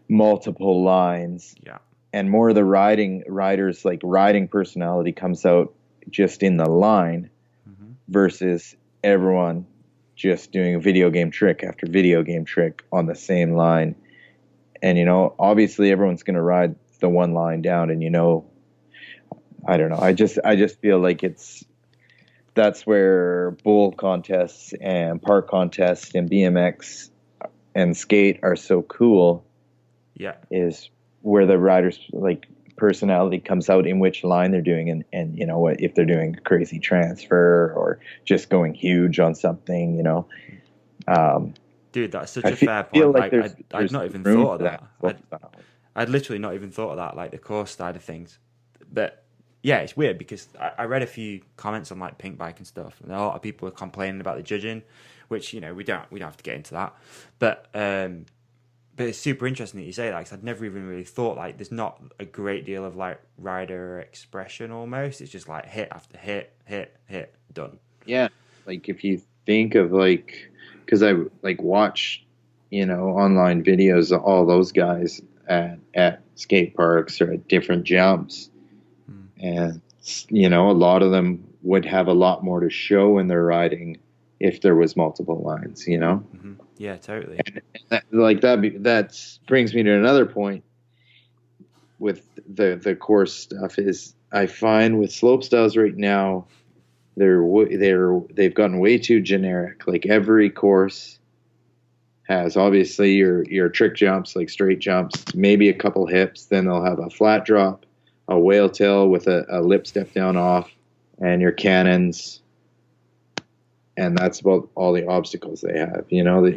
multiple lines. Yeah. and more of the riders like riding personality comes out just in the line versus everyone just doing a video game trick after video game trick on the same line. And, you know, obviously everyone's going to ride the one line down, and, you know, I don't know. I just feel like that's where bowl contests and park contests and BMX and skate are so cool. Yeah. Is where the riders like personality comes out in which line they're doing, and you know what, if they're doing a crazy transfer or just going huge on something, you know. Dude, that's such a fair point. Like I'd not even thought of that. I'd literally not even thought of that, like the course side of things. But yeah, it's weird because I read a few comments on like Pink Bike and stuff, and a lot of people are complaining about the judging, which, you know, we don't have to get into that. But it's super interesting that you say that, because I'd never even really thought, like, there's not a great deal of like rider expression almost. It's just like hit after hit, done. Yeah, like if you think of like, because I like watch, you know, online videos of all those guys at skate parks or at different jumps, and you know, a lot of them would have a lot more to show in their riding if there was multiple lines, you know. Mm-hmm. Yeah, totally. And that brings me to another point with the course stuff. Is I find with slopestyles right now, they've gotten way too generic. Like every course has obviously your trick jumps, like straight jumps, maybe a couple hips. Then they'll have a flat drop, a whale tail with a lip step down off, and your cannons. And that's about all the obstacles they have. You know,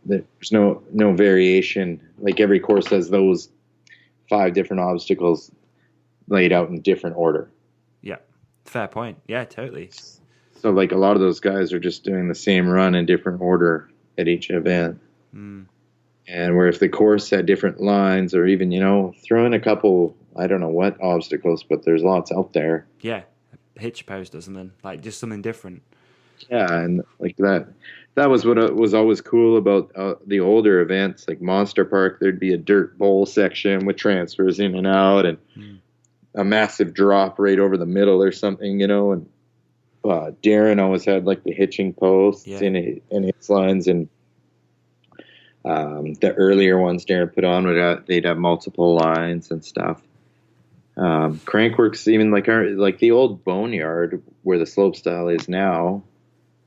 there's no variation. Like every course has those 5 different obstacles laid out in different order. Yeah, fair point. Yeah, totally. So like a lot of those guys are just doing the same run in different order at each event. And where if the course had different lines, or even, you know, throw in a couple, I don't know what obstacles, but there's lots out there. Yeah, hitch post or something, like just something different. Yeah, and like that was what was always cool about the older events, like Monster Park. There'd be a dirt bowl section with transfers in and out, and a massive drop right over the middle or something, you know. And Darren always had like the hitching posts in his lines, and the earlier ones Darren put on they'd have multiple lines and stuff. Crankworx, even like the old Boneyard where the slopestyle is now,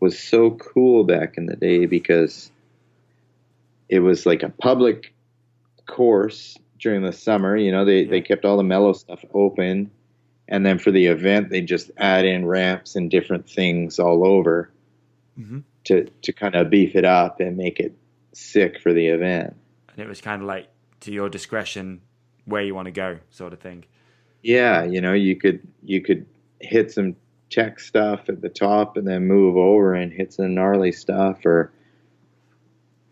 was so cool back in the day because it was like a public course during the summer. You know, they kept all the mellow stuff open, and then for the event they just add in ramps and different things all over to kind of beef it up and make it sick for the event. And it was kind of like to your discretion where you want to go, sort of thing. Yeah, you know, you could hit some tech stuff at the top and then move over and hit some gnarly stuff, or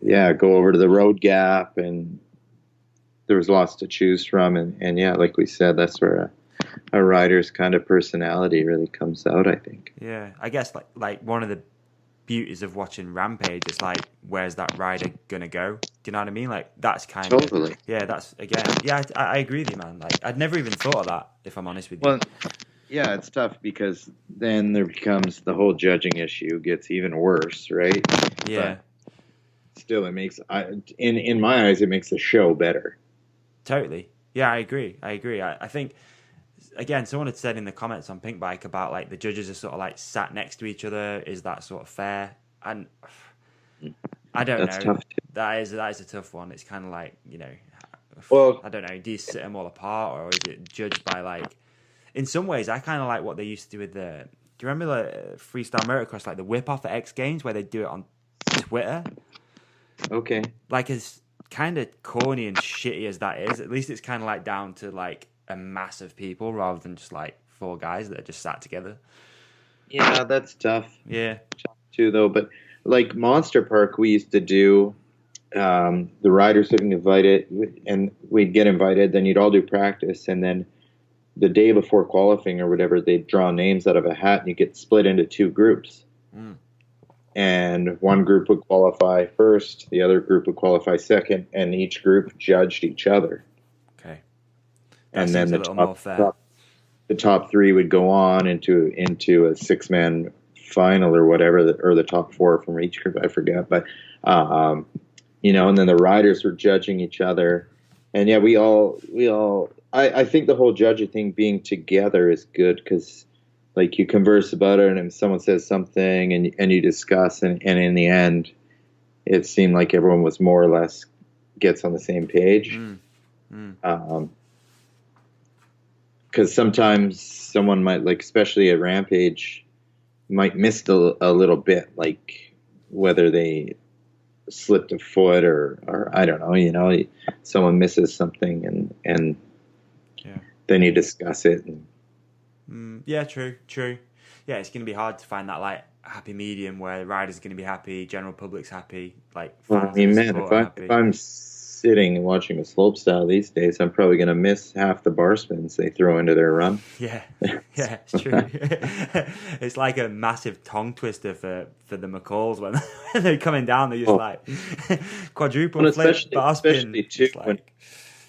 go over to the road gap, and there was lots to choose from, and yeah, like we said, that's where a rider's kind of personality really comes out, I think. Yeah, I guess like one of the beauties of watching Rampage is like, where's that rider gonna go? Do you know what I mean? Like that's kind of that's again, I agree with you, man. Like I'd never even thought of that, if I'm honest with you. Well, yeah, it's tough because then there becomes the whole judging issue gets even worse, right? Yeah. But still, it makes in my eyes, it makes the show better. Totally. Yeah, I agree. I think, again, someone had said in the comments on Pink Bike about like the judges are sort of like sat next to each other. Is that sort of fair? And I don't know. Tough too. That is a tough one. It's kind of like, you know, well, I don't know. Do you sit them all apart, or is it judged by like? In some ways, I kind of like what they used to do with the. Do you remember the freestyle motocross, like the whip off at X Games, where they do it on Twitter? Okay. Like, as kind of corny and shitty as that is, at least it's kind of like down to like a mass of people rather than just like 4 guys that are just sat together. Yeah, that's tough. Yeah. Too though, but like Monster Park, we used to do. The riders would invite it, and we'd get invited. Then you'd all do practice, and then the day before qualifying or whatever, they'd draw names out of a hat, and you get split into 2 groups. And one group would qualify first, the other group would qualify second, and each group judged each other. Okay. and then seems a little more fair. The top three would go on into a 6-man final or whatever, or the top four from each group. I forget, but and then the riders were judging each other, and yeah, we all. I think the whole judging thing being together is good because, like, you converse about it, and if someone says something, and you discuss, and in the end, it seemed like everyone was more or less gets on the same page. Because sometimes someone might, like, especially at Rampage, might miss a little bit, like whether they slipped a foot or I don't know, someone misses something and then you discuss it. Yeah, true. Yeah, it's going to be hard to find that, like, happy medium where the riders are going to be happy, general public's happy, like, fans if I'm sitting and watching a slopestyle these days, I'm probably going to miss half the bar spins they throw into their run. Yeah, it's true. It's like a massive tongue twister for the McCalls when they're coming down. They're just like quadruple flip, bar spin. Especially too,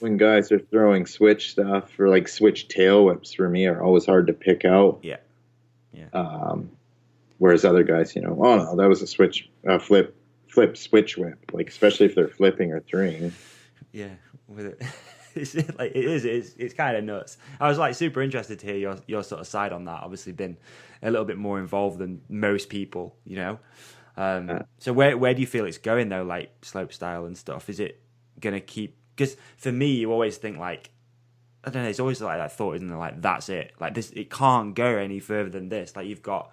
when guys are throwing switch stuff, or like switch tail whips for me are always hard to pick out. Yeah. Whereas other guys, oh no, that was a flip switch whip, like, especially if they're flipping or throwing. Yeah, with it. It's kind of nuts. I was, like, super interested to hear your sort of side on that. Obviously been a little bit more involved than most people, so where do you feel it's going though, like slope style and stuff? Is it gonna keep, because for me you always think, like, I don't know, it's always like that thought, isn't it, like, that's it, like, this, it can't go any further than this. Like, you've got,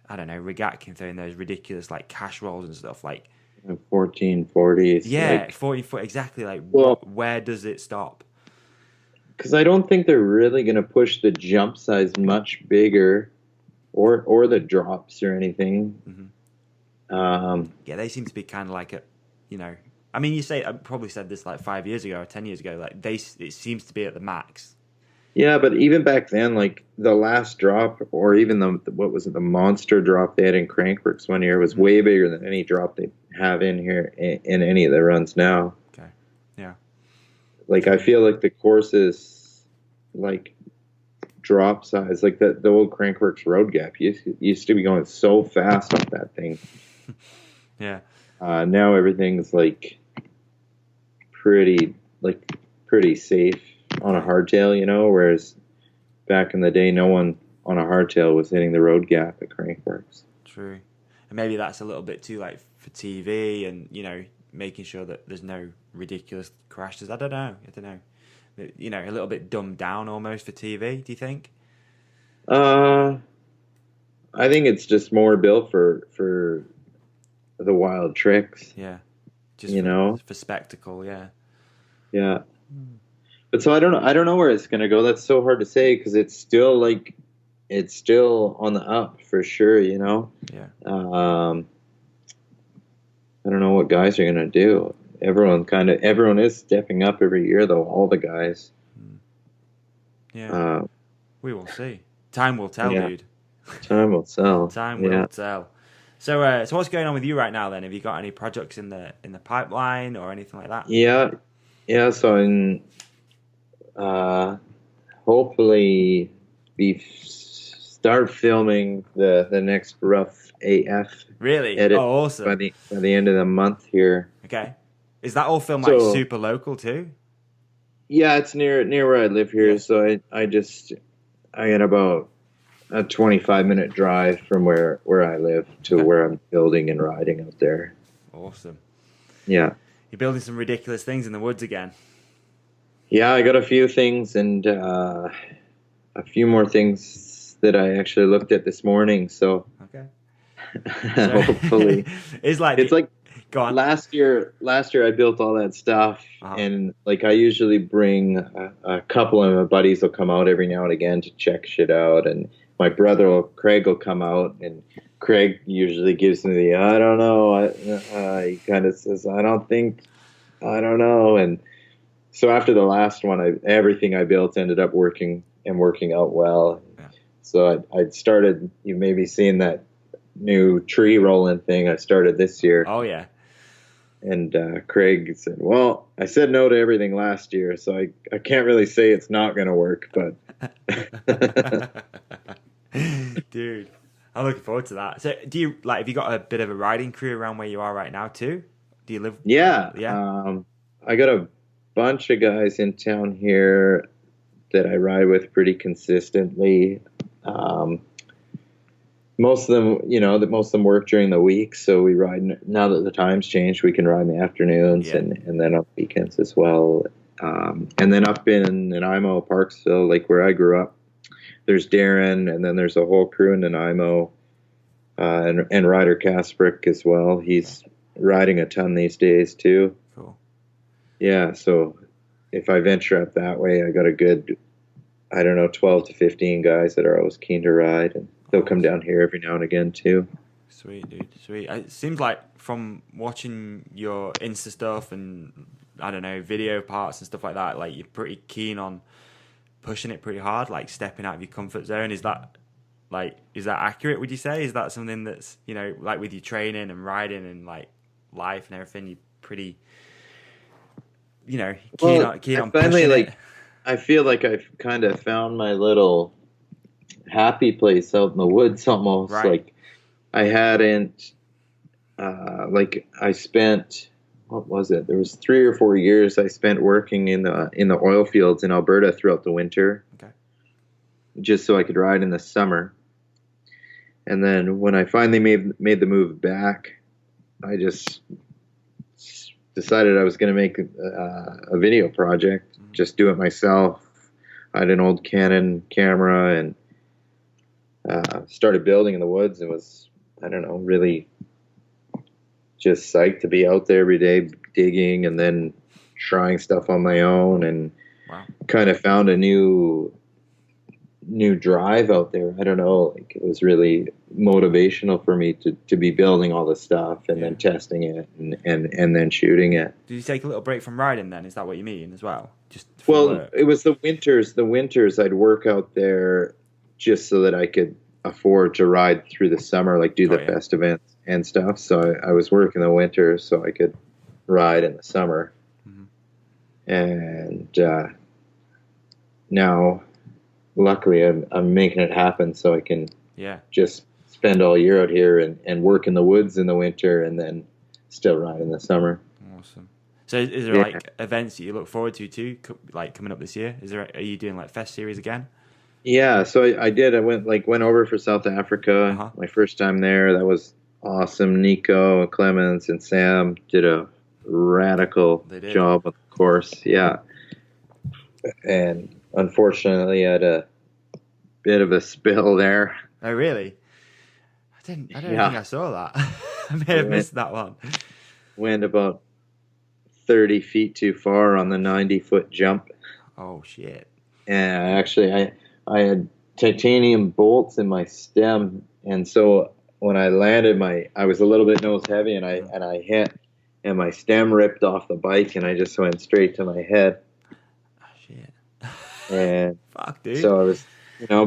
I don't know, Regatkin throwing those ridiculous, like, cash rolls and stuff, like 1440s. Yeah, like, 40 foot, exactly. Like, where does it stop? Because I don't think they're really going to push the jump size much bigger, or the drops or anything. Yeah, they seem to be kind of like I mean, I probably said this like 5 years ago or 10 years ago. Like, it seems to be at the max. Yeah, but even back then, like, the last drop, or even the monster drop they had in Crankworx one year was way bigger than any drop they have in here in any of the runs now. Okay, yeah. Like, I feel like the courses, like, drop size, like the old Crankworx road gap used to be going so fast off that thing. Yeah. Now everything's like pretty safe on a hardtail, whereas back in the day, no one on a hardtail was hitting the road gap at Crankworx. True. And maybe that's a little bit too, like, for TV and, making sure that there's no ridiculous crashes. I don't know. A little bit dumbed down almost for TV, do you think? I think it's just more built for the wild tricks. Yeah. Just for spectacle, yeah. Yeah. But so I don't know where it's going to go. That's so hard to say because it's still on the up for sure, Yeah. I don't know what guys are going to do. Everyone is stepping up every year though, all the guys. Yeah. We will see. Time will tell, dude. Time will tell. Time will tell. So what's going on with you right now then? Have you got any projects in the pipeline or anything like that? Yeah. So hopefully start filming the next Rough AF. Really? Edit awesome! By the end of the month here. Okay. Is that all filmed like super local too? Yeah, it's near where I live here. Yeah. So I get about a 25-minute drive from where I live to where I'm building and riding out there. Awesome. Yeah. You're building some ridiculous things in the woods again. Yeah, I got a few things and a few more things that I actually looked at this morning. So okay. Hopefully, it's like go on. Last year I built all that stuff, and like I usually bring a couple of my buddies will come out every now and again to check shit out, and my brother Craig will come out, and Craig usually gives me the I don't know. He kind of says I don't know, and so after the last one, everything I built ended up working out well. Yeah. So I started. You may be seeing that new tree rolling thing I started this year. Oh yeah. And Craig said, "Well, I said no to everything last year, so I can't really say it's not going to work." But Dude, I'm looking forward to that. So, do you like? Have you got a bit of a riding crew around where you are right now too? Do you live? yeah, Yeah. I got a bunch of guys in town here that I ride with pretty consistently. Um, most of them, most of them work during the week, so we ride. Now that the times changed, we can ride in the afternoons Yeah. and then on weekends as well. And then up in Nanaimo, Parksville, like where I grew up, there's Darren, and then there's a whole crew in Nanaimo, and Ryder Kasprick as well. He's riding a ton these days too. Cool. Yeah, so if I venture up that way, I got a good, 12 to 15 guys that are always keen to ride, and they'll come down here every now and again too. Sweet, dude. Sweet. It seems like from watching your Insta stuff and, I don't know, video parts and stuff like that, like you're pretty keen on pushing it pretty hard, like stepping out of your comfort zone. Is that accurate, would you say? Is that something that's, like with your training and riding and like life and everything, you're pretty, keen on finally, pushing it? I feel like I've kind of found my little happy place out in the woods almost. Right. Like I hadn't, I spent, what was it? There was 3 or 4 years I spent working in the oil fields in Alberta throughout the winter. Okay. Just so I could ride in the summer. And then when I finally made the move back, I just decided I was going to make a video project, just do it myself. I had an old Canon camera and started building in the woods, and was, really just psyched to be out there every day digging and then trying stuff on my own, and Wow. kind of found a new drive out there. I don't know, like it was really motivational for me to be building all this stuff and then testing it and then shooting it. Did you take a little break from riding then? Is that what you mean as well? Just Well, it was the winters I'd work out there just so that I could afford to ride through the summer, like do the fest events and stuff. So I was working the winter so I could ride in the summer. Mm-hmm. And now, luckily, I'm making it happen so I can just spend all year out here and work in the woods in the winter and then still ride in the summer. Awesome. So is there like events that you look forward to too, like coming up this year? Are you doing like fest series again? Yeah, so I did. I went over for South Africa. My first time there. That was awesome. Nico, Clemens, and Sam did a radical job of course. Yeah. And unfortunately, I had a bit of a spill there. Oh, really? I don't think I saw that. I may have missed that one. Went about 30 feet too far on the 90-foot jump. Oh, shit. And actually, I had titanium bolts in my stem, and so when I landed, I was a little bit nose heavy, and I hit, and my stem ripped off the bike, and I just went straight to my head. Oh, shit. And fuck, dude. So I was,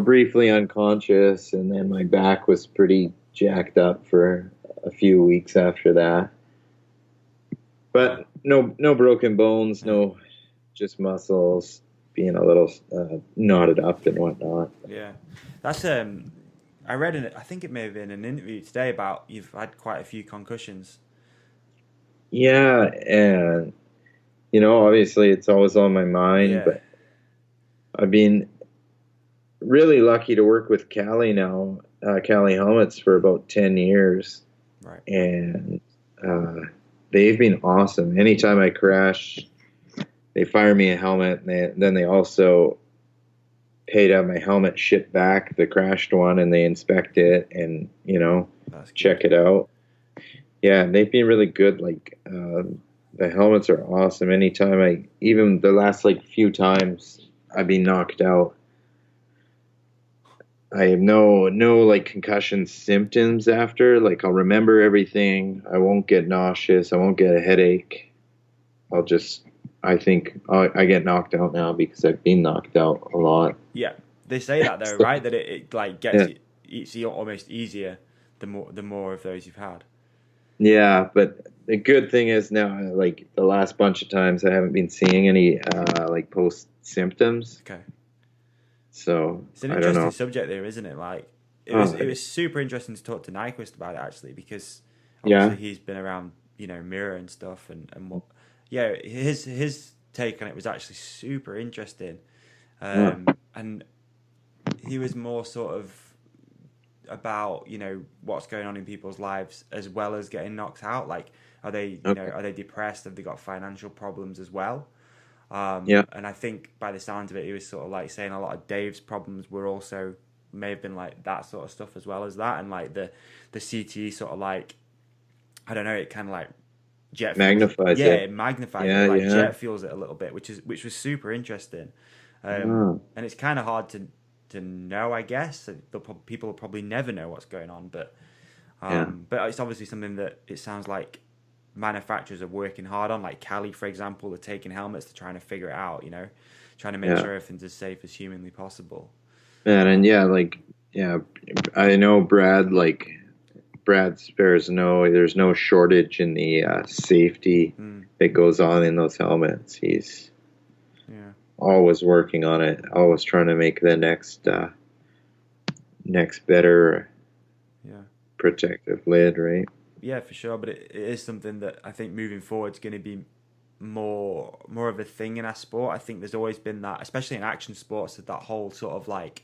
briefly unconscious, and then my back was pretty jacked up for a few weeks after that. But no broken bones, no, just muscles being a little knotted up and whatnot. Yeah, that's I read in it. I think it may have been an interview today about you've had quite a few concussions. Yeah, and obviously it's always on my mind, but I've been really lucky to work with Cali now, Cali Helmets for about 10 years. Right. And they've been awesome. Anytime I crash, they fire me a helmet, and then they also paid to have my helmet shipped back, the crashed one, and they inspect it and, check it out. Yeah, they've been really good. Like, the helmets are awesome. Anytime even the last few times I've been knocked out, I have no concussion symptoms after. Like, I'll remember everything. I won't get nauseous. I won't get a headache. I think I get knocked out now because I've been knocked out a lot. Yeah, they say that though, right? That it gets it's almost easier the more of those you've had. Yeah, but the good thing is now, like the last bunch of times, I haven't been seeing any like post symptoms. Okay. So It's an I don't interesting know. subject there, isn't it? Like it Oh, was super interesting to talk to Nyquist about it actually, because yeah. obviously he's been around, Mirror and stuff, and what, yeah, his take on it was actually super interesting, Oh, and he was more sort of about what's going on in people's lives as well as getting knocked out. Like, are they okay. are they depressed? Have they got financial problems as well? Yeah. And I think by the sound of it, he was sort of like saying a lot of Dave's problems were also may have been like that sort of stuff as well as that, and like the CTE sort of like, I don't know, it kind of like jet fuels, Magnifies yeah, it. it magnifies Yeah, it, like yeah. jet fuels it a little bit, which was super interesting, Oh, and it's kind of hard to know, I guess. People will probably never know what's going on, but yeah. but it's obviously something that it sounds like manufacturers are working hard on. Like Cali, for example, they're taking helmets to trying to figure it out, trying to make Yeah. sure everything's as safe as humanly possible. And yeah, like yeah, I know Brad spares there's no shortage in the safety that goes on in those helmets. He's Yeah. always working on it, always trying to make the next better Yeah. protective lid, right? Yeah, for sure. But it is something that I think moving forward is going to be more of a thing in our sport. I think there's always been that, especially in action sports, that whole sort of like,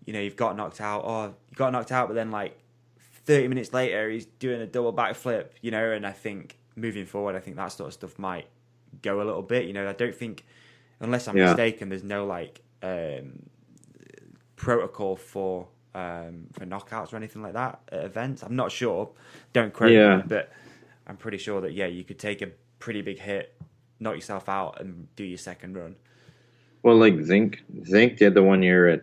you've got knocked out. Oh, you got knocked out, but then like 30 minutes later, he's doing a double backflip, and I think moving forward, I think that sort of stuff might go a little bit. I don't think, unless I'm mistaken, there's no like protocol for knockouts or anything like that at events. I'm not sure. Don't quote me, but I'm pretty sure that you could take a pretty big hit, knock yourself out, and do your second run. Well, like Zink did the 1 year at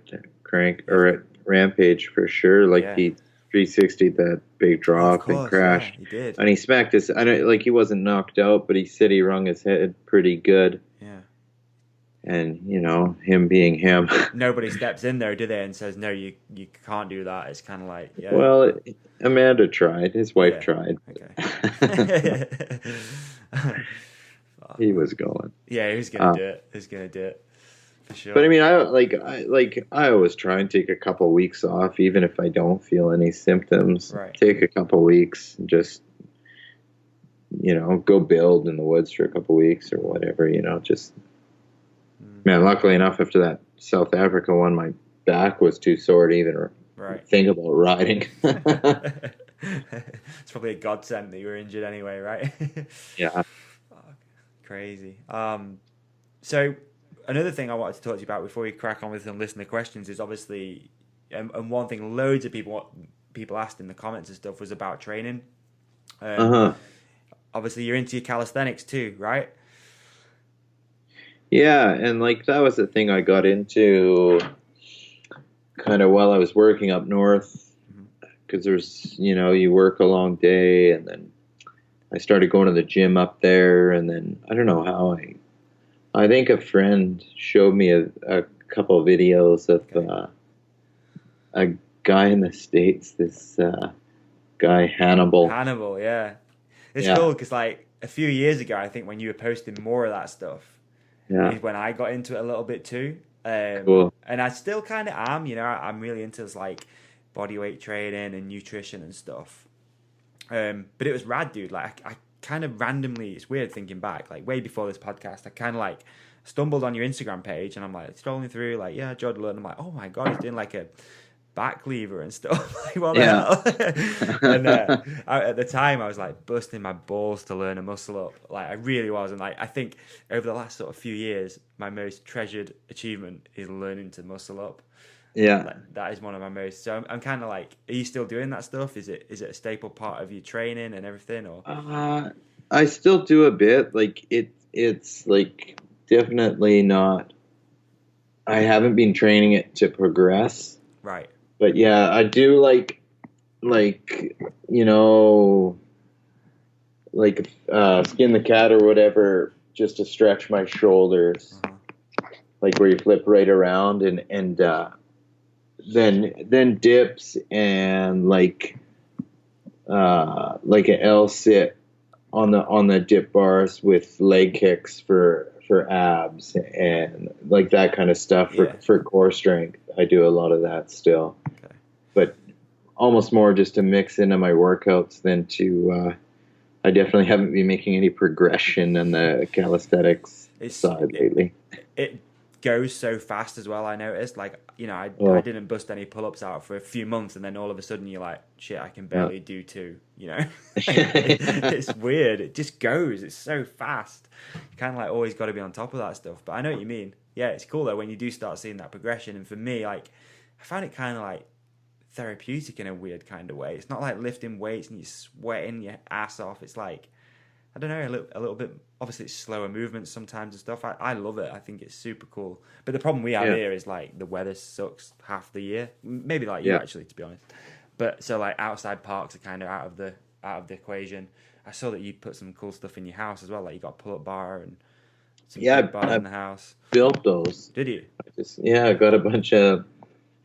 at Rampage for sure. Like he 360'd that big drop and crashed. Yeah, he did. And he smacked his. I don't like he wasn't knocked out, but he said he wrung his head pretty good. Yeah. And him being him. Nobody steps in there, do they, and says no, you can't do that. It's kind of like Well, Amanda tried. His wife tried. Okay. He was going. Yeah, he was gonna do it. He was gonna do it. For sure. But I mean, I always try and take a couple weeks off, even if I don't feel any symptoms. Right. Take a couple weeks, and just go build in the woods for a couple weeks or whatever. Just man. Luckily enough, after that South Africa one, my back was too sore to even think about riding. It's probably a godsend that you were injured anyway, right? Yeah. Crazy. So another thing I wanted to talk to you about before we crack on with some listener questions is obviously, and one thing loads of people asked in the comments and stuff was about training. Obviously, you're into your calisthenics too, right? Yeah, and like that was the thing I got into kind of while I was working up north, because there's you work a long day, and then I started going to the gym up there, and then I don't know how I think a friend showed me a couple of videos of a guy in the States, this guy Hannibal. Hannibal, yeah. It's cool because like a few years ago, I think when you were posting more of that stuff, is when I got into it a little bit too. Cool. And I still kind of am, I'm really into this, like body weight training and nutrition and stuff. But it was rad, dude. Like I kind of randomly, it's weird thinking back, like way before this podcast, I kind of like stumbled on your Instagram page and I'm like scrolling through, like, Jordie Lunn. I'm like, oh my God, he's doing like a back lever and stuff. Like, what the hell? And at the time I was like busting my balls to learn a muscle up. Like I really was. And like I think over the last sort of few years, my most treasured achievement is learning to muscle up. Yeah. Like, that is one of my most. So I'm kind of like, are you still doing that stuff? Is it a staple part of your training and everything? Or I still do a bit. Like it's like definitely not. I haven't been training it to progress. Right. But yeah, I do like skin the cat or whatever, just to stretch my shoulders, like where you flip right around and then dips and like like an L sit on the dip bars with leg kicks for abs and like that kind of stuff for core strength. I do a lot of that still, but almost more just to mix into my workouts than to. I definitely haven't been making any progression on the calisthenics side lately. It goes so fast as well. I noticed, like, you know, I didn't bust any pull-ups out for a few months, and then all of a sudden you're like, shit, I can barely do 2. You know, it's weird. It just goes. It's so fast. You kind of like always got to be on top of that stuff. But I know what you mean. Yeah, it's cool though when you do start seeing that progression. And for me, like, I found it kind of like therapeutic in a weird kind of way. It's not like lifting weights and you're sweating your ass off. It's like, I don't know, a little bit. Obviously, it's slower movements sometimes and stuff. I love it. I think it's super cool. But the problem we have here is like the weather sucks half the year. Maybe like you actually, to be honest. But so like outside parks are kind of out of the equation. I saw that you put some cool stuff in your house as well. Like you got a pull-up bar and some big bars in the house. Built those. Did you? I got a bunch of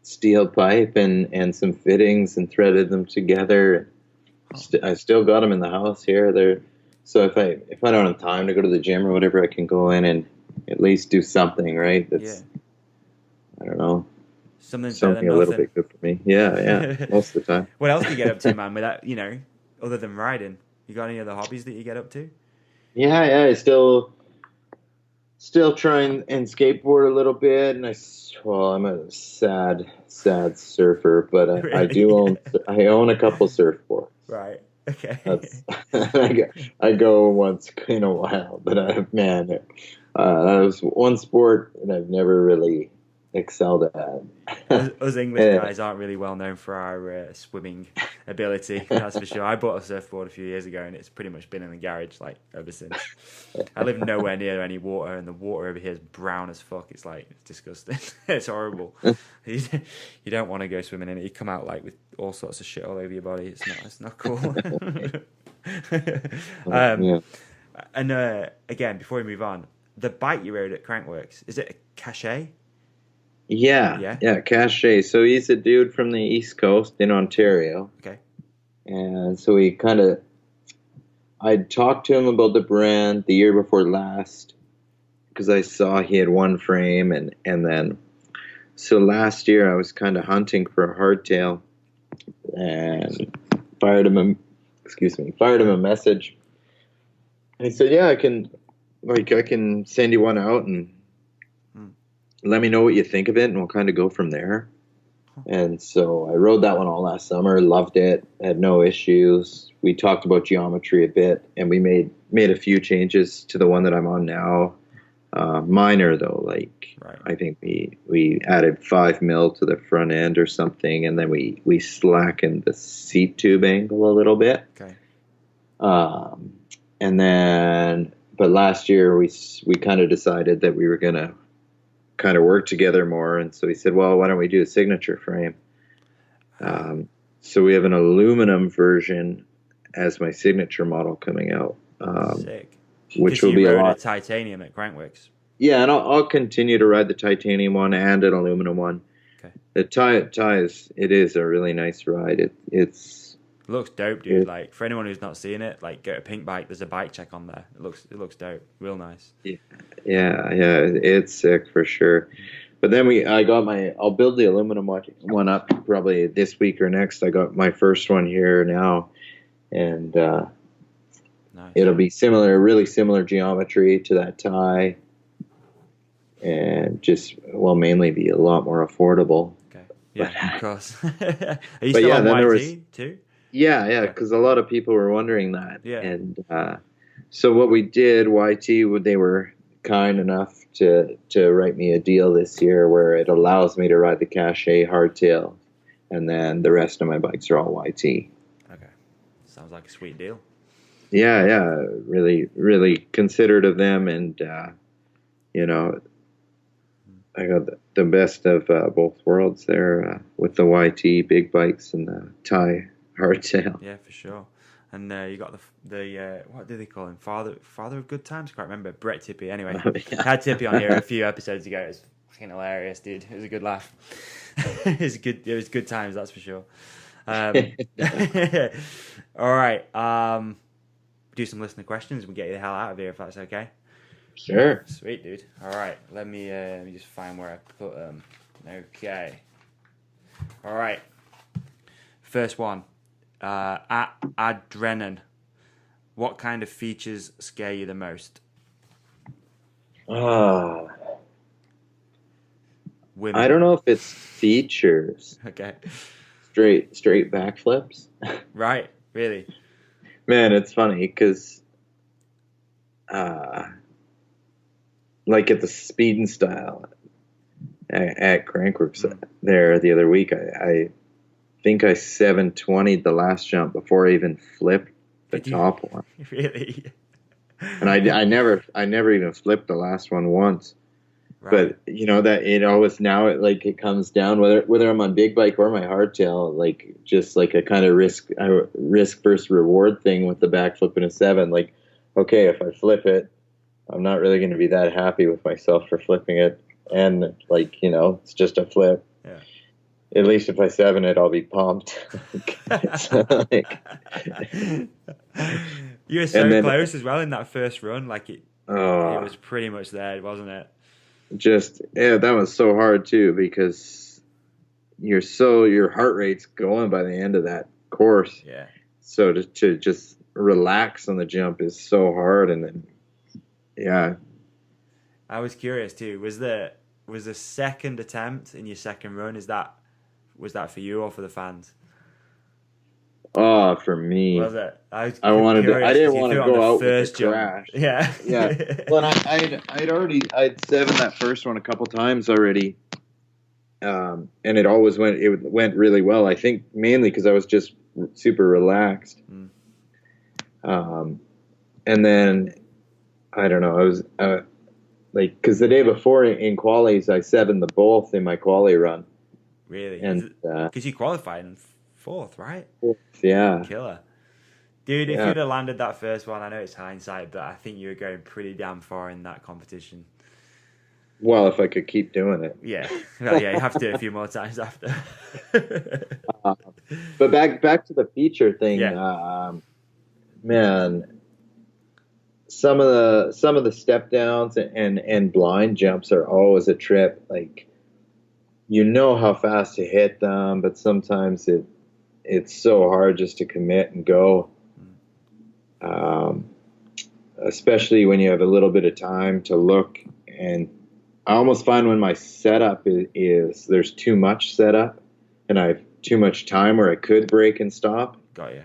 steel pipe and some fittings and threaded them together. I still got them in the house here. So if I don't have time to go to the gym or whatever, I can go in and at least do something, right? That's I don't know. Something a little bit good for me. Yeah, most of the time. What else do you get up to, man? Without, you know, other than riding, you got any other hobbies that you get up to? Yeah. I still try and skateboard a little bit, and I'm a sad surfer, but Really? I own a couple surfboards. Right. Okay. I go once in a while, but that was one sport that I've never really excelled at. Us English guys aren't really well known for our swimming ability, that's for sure. I bought a surfboard a few years ago, and it's pretty much been in the garage like ever since. I live nowhere near any water, and the water over here is brown as fuck. It's disgusting. It's horrible. You don't want to go swimming in it. You come out like with all sorts of shit all over your body. It's not cool. And again, before we move on, the bike you rode at Crankworx, is it a Cachet? Yeah, Cachet. So he's a dude from the East Coast in Ontario. Okay. And so I talked to him about the brand the year before last because I saw he had one frame, and then so last year I was kind of hunting for a hardtail and fired him a message. And he said, "Yeah, I can send you one out and let me know what you think of it, and we'll kind of go from there." And so I rode that one all last summer, loved it, had no issues. We talked about geometry a bit, and we made a few changes to the one that I'm on now. Minor though, like I think we added 5 mil to the front end or something, and then we slackened the seat tube angle a little bit. Okay. And then, but last year we kind of decided that we were gonna kind of work together more, and so he said, well, why don't we do a signature frame? So we have an aluminum version as my signature model coming out. Sick. Which will be a lot. Titanium at Crankworx. Yeah, and I'll continue to ride the titanium one and an aluminum one. Okay. The tie is a really nice ride. It looks dope, dude. Like for anyone who's not seen it, like go to Pink Bike. There's a bike check on there. It looks dope. Real nice. Yeah, it's sick for sure. But then I'll build the aluminum one up probably this week or next. I got my first one here now, and nice. It'll be really similar geometry to that tie, and mainly be a lot more affordable. Okay. Yeah, of course. Are you still on YT too? Yeah, because a lot of people were wondering that. Yeah. And so what we did, YT, they were kind enough to write me a deal this year where it allows me to ride the Cachet hardtail, and then the rest of my bikes are all YT. Okay. Sounds like a sweet deal. Yeah, really, really considerate of them, and I got the best of both worlds there with the YT big bikes and the Thai hardtail. Yeah, for sure. And you got the what do they call him? Father of good times? I can't remember. Brett Tippy. Anyway, I had Tippy on here a few episodes ago. It was fucking hilarious, dude. It was a good laugh. It was good times, that's for sure. All right. Do some listener questions. We'll get you the hell out of here if that's okay. Sure. Sweet, dude. All right. Let me just find where I put them. Okay. All right. First one. At Adrenan. What kind of features scare you the most? Women. Women. I don't know if it's features. Okay. Straight backflips. Right. Really? Man, it's funny because, like at the Speed and Style at Crankworx there the other week, I think I 720'd the last jump before I even flipped the top one. Really? And I never even flipped the last one once. Right. But you know that it always now it comes down whether I'm on big bike or my hardtail, like just like a kind of risk versus reward thing with the backflip in a 7. Like, okay, if I flip it, I'm not really going to be that happy with myself for flipping it, and like, you know, it's just a flip. Yeah. At least if I 7 it, I'll be pumped. So, like, you were so close as well in that first run. Like it was pretty much there, wasn't it? That was so hard too, because your heart rate's going by the end of that course. Yeah. So to just relax on the jump is so hard, and then I was curious too. Was the second attempt in your second run, was that for you or for the fans? Oh, for me. Was it? I didn't want to go out with the crash. Yeah. Yeah. Well, I'd 7 that first one a couple times already. And it went really well. I think mainly because I was just super relaxed. And then I don't know, I was like, because the day before in qualies, I 7'd the both in my quali run. Really? And because you qualified in 4th, right? 4th, yeah. Killer. Dude, if you'd have landed that first one, I know it's hindsight, but I think you were going pretty damn far in that competition. Well, if I could keep doing it. Yeah. Well, yeah, you have to do it a few more times after. But back to the feature thing, man, some of the step downs and blind jumps are always a trip. Like, you know how fast to hit them, but sometimes it's so hard just to commit and go. Especially when you have a little bit of time to look. And I almost find when my setup is there's too much setup and I have too much time where I could break and stop. Got you.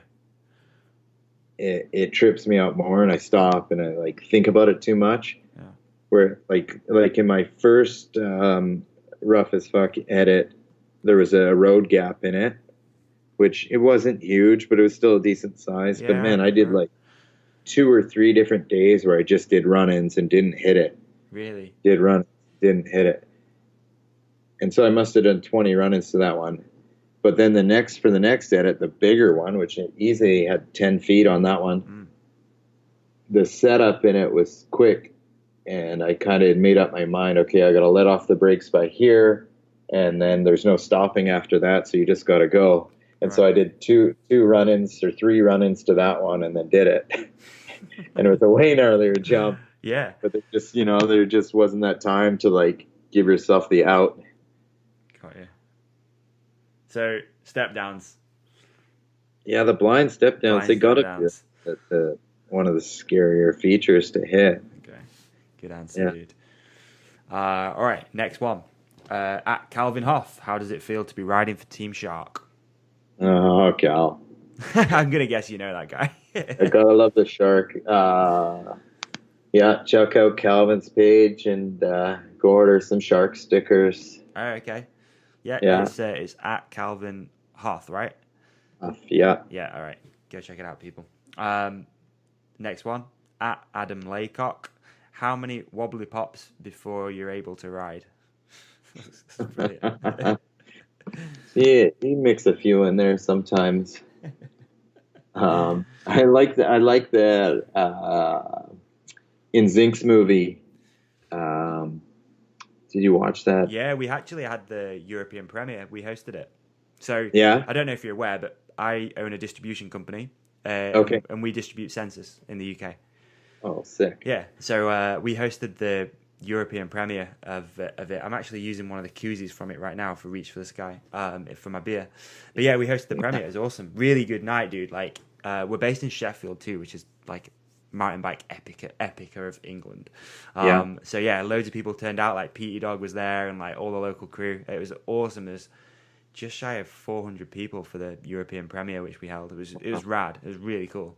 It trips me out more, and I stop and I like think about it too much. Yeah. Where like in my first rough as fuck edit, there was a road gap in it, which it wasn't huge, but it was still a decent size. Yeah, but man, I did like 2 or 3 different days where I just did run-ins and didn't hit it. Really? Didn't hit it. And so I must have done 20 run-ins to that one. But then for the next edit, the bigger one, which easily had 10 feet on that one, the setup in it was quick. And I kind of made up my mind, okay, I got to let off the brakes by here, and then there's no stopping after that, so you just got to go. And so I did 2 run-ins or 3 run-ins to that one, and then did it. And it was a way gnarlier jump. Yeah. But there just wasn't that time to like give yourself the out. Got you. So step downs. Yeah, the blind step downs. They got to be one of the scarier features to hit. Okay, good answer, dude. All right, next one. At Calvin Hoff, how does it feel to be riding for Team Shark? Oh, Cal. I'm gonna guess you know that guy. I gotta love the Shark. Yeah, check out Calvin's page and go order some Shark stickers. Oh, okay. Yeah. It's at Calvin Hoff, right? Yeah. Yeah. All right. Go check it out, people. Next one, at Adam Laycock. How many wobbly pops before you're able to ride? Brilliant. Yeah, he mix a few in there sometimes. I like the in Zink's movie. Did you watch that? Yeah, we actually had the European premiere. We hosted it. So Yeah. I don't know if you're aware, but I own a distribution company. Okay. And we distribute Census in the UK. Oh, sick. Yeah. So we hosted the European premiere of it. I'm actually using one of the koozies from it right now for Reach for the Sky for my beer. But yeah, we hosted the premiere. It was awesome. Really good night, dude. Like we're based in Sheffield too, which is like mountain bike epica of England. So yeah, loads of people turned out. Like Petey Dog was there and like all the local crew. It was awesome. There's just shy of 400 people for the European premiere, which we held. It was rad. It was really cool.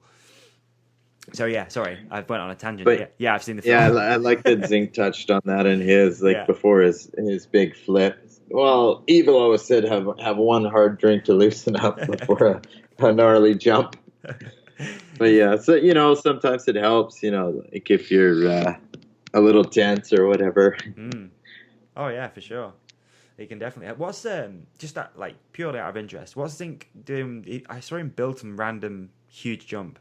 So yeah, sorry, I went on a tangent. But, yeah, I've seen the film. Yeah, I like that Zink touched on that in his before his big flip. Well, Evil always said have one hard drink to loosen up before a gnarly jump. But yeah, so sometimes it helps. Like if you're a little tense or whatever. Oh yeah, for sure. It can definitely help. What's just that, like, purely out of interest? What's Zink doing? I saw him build some random huge jump.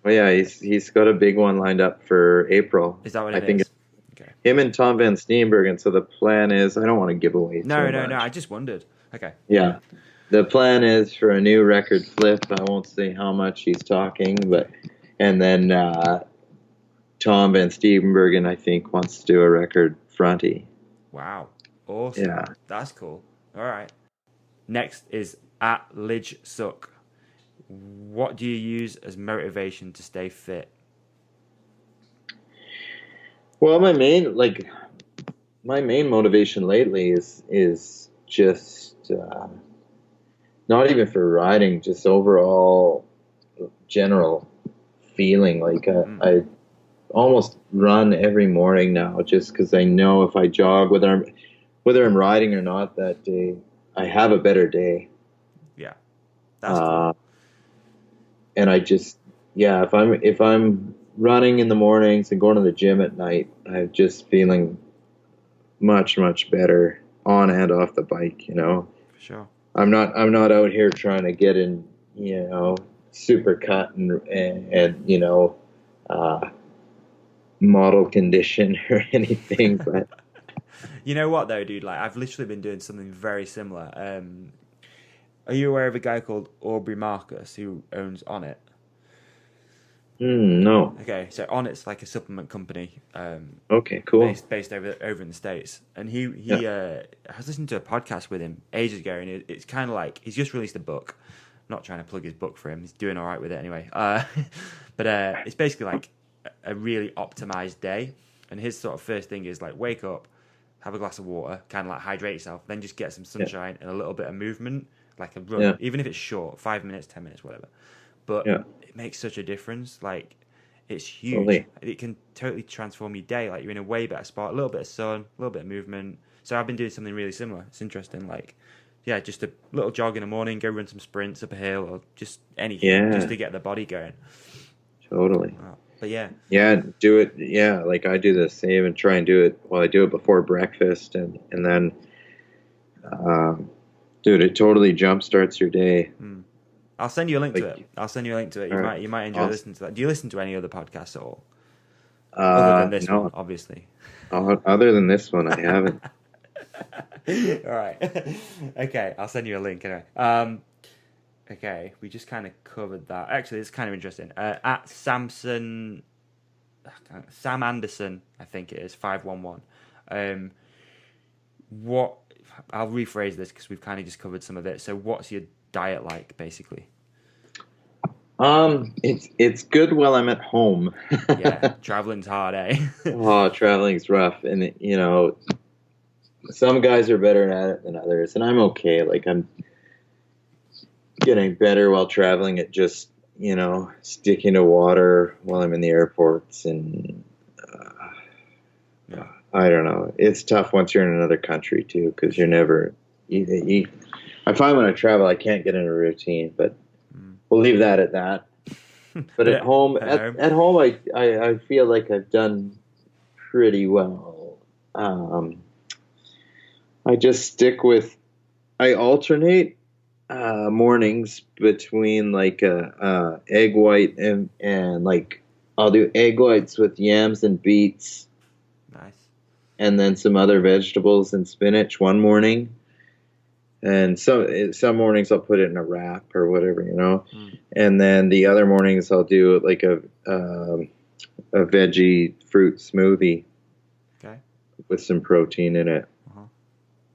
Well, yeah, he's got a big one lined up for April. Is that what I think is? Okay. Him and Tom Van Steenbergen. So the plan is, I don't want to give away. No. I just wondered. Okay. Yeah, the plan is for a new record flip. I won't say how much he's talking, and then Tom Van Steenbergen, I think, wants to do a record fronty. Wow. Awesome. Yeah. That's cool. All right. Next is at Lidge Suck. What do you use as motivation to stay fit? Well, my main motivation lately is just not even for riding, just overall general feeling. Like I almost run every morning now, just because I know if I jog, whether I'm riding or not that day, I have a better day. Yeah, that's cool. And I just, if I'm running in the mornings and going to the gym at night, I'm just feeling much, much better on and off the bike, For sure. I'm not out here trying to get in, super cut and model condition or anything, but you know what though, dude? Like, I've literally been doing something very similar. Are you aware of a guy called Aubrey Marcus who owns Onnit? No. Okay, so Onnit's like a supplement company. Okay, cool. Based over in the States, and I was listening to a podcast with him ages ago, and it's kind of like he's just released a book. I'm not trying to plug his book for him; he's doing all right with it anyway. But it's basically like a really optimized day, and his sort of first thing is like wake up, have a glass of water, kind of like hydrate yourself, then just get some sunshine and a little bit of movement. Like a run, even if it's short, 5 minutes, 10 minutes, whatever. But it makes such a difference. Like, it's huge. Totally. It can totally transform your day. Like, you're in a way better spot. A little bit of sun, a little bit of movement. So I've been doing something really similar. It's interesting. Like, just a little jog in the morning, go run some sprints up a hill, or just anything, just to get the body going. Totally. But yeah, do it. Yeah, like I do the same and try and do it. Well, I do it before breakfast, and then. Dude, it totally jumpstarts your day. I'll send you a link to it. You might enjoy listening to that. Do you listen to any other podcasts at all? Other than this one, obviously. Other than this one, I haven't. All right. Okay, I'll send you a link anyway. Okay, we just kind of covered that. Actually, it's kind of interesting. At Sam Anderson, I think it is 511. I'll rephrase this because we've kind of just covered some of it. So what's your diet like, basically? It's good while I'm at home. Yeah, traveling's hard, eh? Oh, traveling's rough. And, some guys are better at it than others. And I'm okay. Like, I'm getting better while traveling at just, sticking to water while I'm in the airports and... I don't know. It's tough once you're in another country too, because you're never. I find when I travel, I can't get in a routine, but we'll leave that at that. But at home, at home, I feel like I've done pretty well. I just stick with. I alternate mornings between like egg white and like I'll do egg whites with yams and beets. Nice. And then some other vegetables and spinach one morning. And some mornings I'll put it in a wrap or whatever, Mm. and then the other mornings I'll do like a veggie fruit smoothie Okay. with some protein in it. Uh-huh.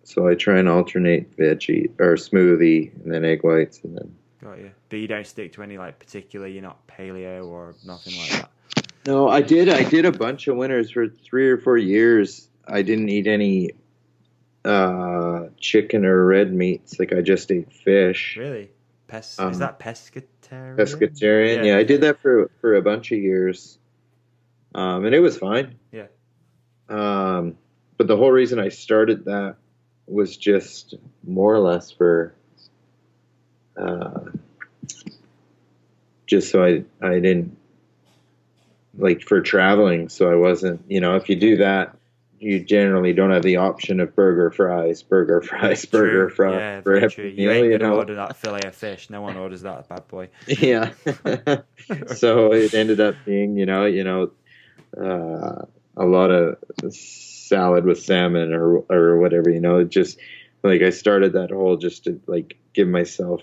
So I try and alternate veggie or smoothie and then egg whites and then. Got you. But you don't stick to any like particular. You're not paleo or nothing like that. No, I did a bunch of winters for 3 or 4 years. I didn't eat any chicken or red meats. Like I just ate fish. Really? Is that pescatarian? Pescatarian. Yeah, I did that for a bunch of years, and it was fine. Yeah. But the whole reason I started that was just more or less for, just so I didn't, like, for traveling. So I wasn't, if you do that, you generally don't have the option of burger fries True. for Yeah, very true. every You meal, ain't gonna order that fillet of fish. No one orders that, bad boy. Yeah. So it ended up being, a lot of salad with salmon or whatever, just like I started that whole just to like give myself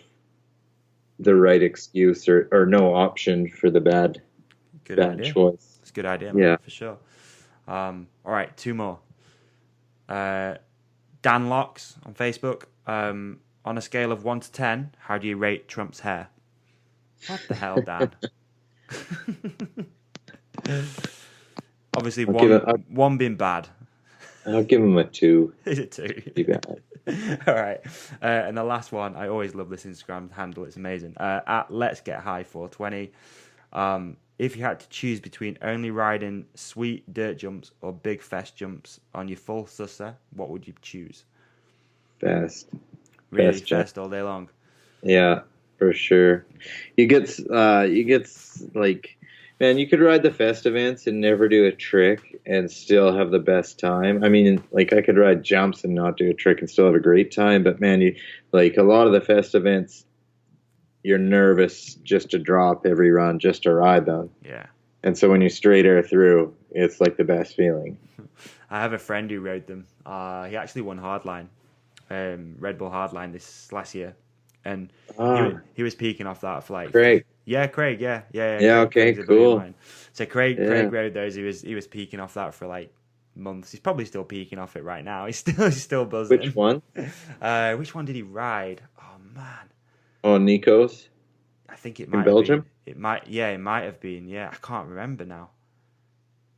the right excuse or no option for the bad idea. choice. It's a good idea, man, Yeah. for sure. All right, 2 more. Dan Locks on Facebook. On a scale of 1 to 10, how do you rate Trump's hair? What the hell, Dan? Obviously, one being bad. I'll give him a 2. Is it 2? Pretty bad. All right. And the last one, I always love this Instagram handle. It's amazing. At Let's Get High 420. If you had to choose between only riding sweet dirt jumps or big fest jumps on your full susser, what would you choose? Fast. Really Fast jump. fast all day long. Yeah, for sure. You get like, man, you could ride the fest events and never do a trick and still have the best time. I mean, like I could ride jumps and not do a trick and still have a great time. But man, you like a lot of the fest events, you're nervous just to drop every run, just to ride them. Yeah. And so when you straight air through, it's like the best feeling. I have a friend who rode them. He actually won Hardline, Red Bull Hardline this last year. And he was peaking off that for like... Craig. Yeah, Craig, yeah. Yeah, okay, Craig's a buddy of cool. mine. So Craig rode those. He was peaking off that for like months. He's probably still peaking off it right now. He's still buzzing. Which one? Which one did he ride? Oh, man. Oh, Nico's? I think it In might have Belgium? been. It might have been. Yeah, I can't remember now.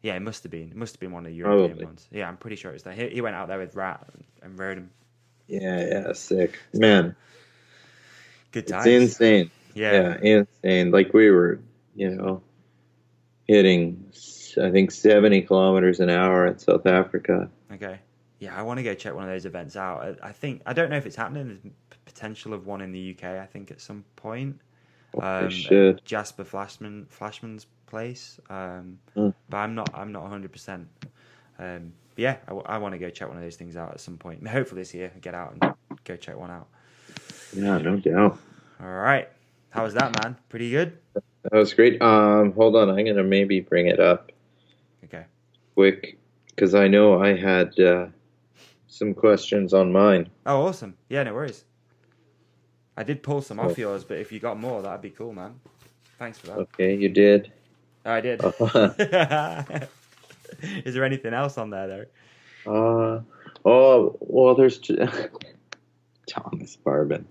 Yeah, it must have been. It must have been one of the European Probably. ones. Yeah, I'm pretty sure it was that. He went out there with Rat and rode him. Yeah, sick. Man, Good times. it's insane. Yeah. Insane. Like we were, hitting, I think, 70 kilometers an hour in South Africa. Okay. Yeah, I want to go check one of those events out. I don't know if it's happening. There's potential of one in the UK, I think, at some point. Shit. Jasper Flashman's place. But I'm not 100%. Yeah, I want to go check one of those things out at some point. Hopefully this year, get out and go check one out. Yeah, no doubt. All right. How was that, man? Pretty good? That was great. Hold on, I'm gonna maybe bring it up Okay. quick because I know I had some questions on mine. Oh, awesome. Yeah, no worries. I did pull some off yours, but if you got more, that'd be cool, man. Thanks for that. Okay, you did. Oh, I did. Is there anything else on there, though? Well, there's Thomas Barbin.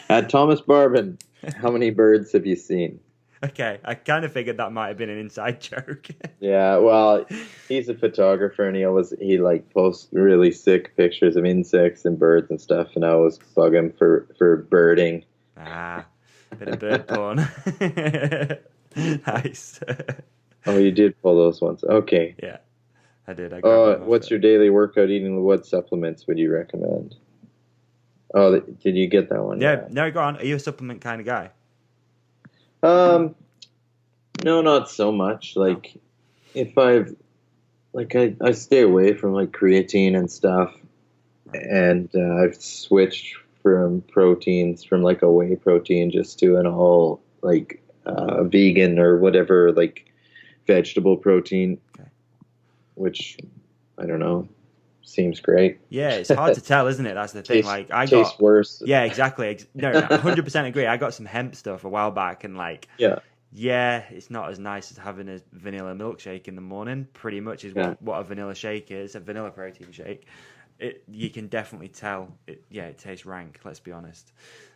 At Thomas Barbin, how many birds have you seen? Okay, I kind of figured that might have been an inside joke. Yeah, well, he's a photographer and he like posts really sick pictures of insects and birds and stuff, and I always bug him for birding. Bit of bird porn. Nice. Oh, you did pull those ones. Okay. Yeah, I did. What's your daily workout eating? What supplements would you recommend? Oh, did you get that one? Yeah, no, go on. Are you a supplement kind of guy? No, not so much. Like, if I stay away from like creatine and stuff, and I've switched from proteins from like a whey protein just to an all like vegan or whatever like vegetable protein, Okay. which I don't know. seems great. Yeah, it's hard to tell, isn't it? That's the thing. Like I tastes got worse. Yeah, exactly. No, 100% agree. I got some hemp stuff a while back, and like yeah, it's not as nice as having a vanilla milkshake in the morning. Pretty much is what a vanilla shake is, a vanilla protein shake. You can definitely tell. It tastes rank. Let's be honest.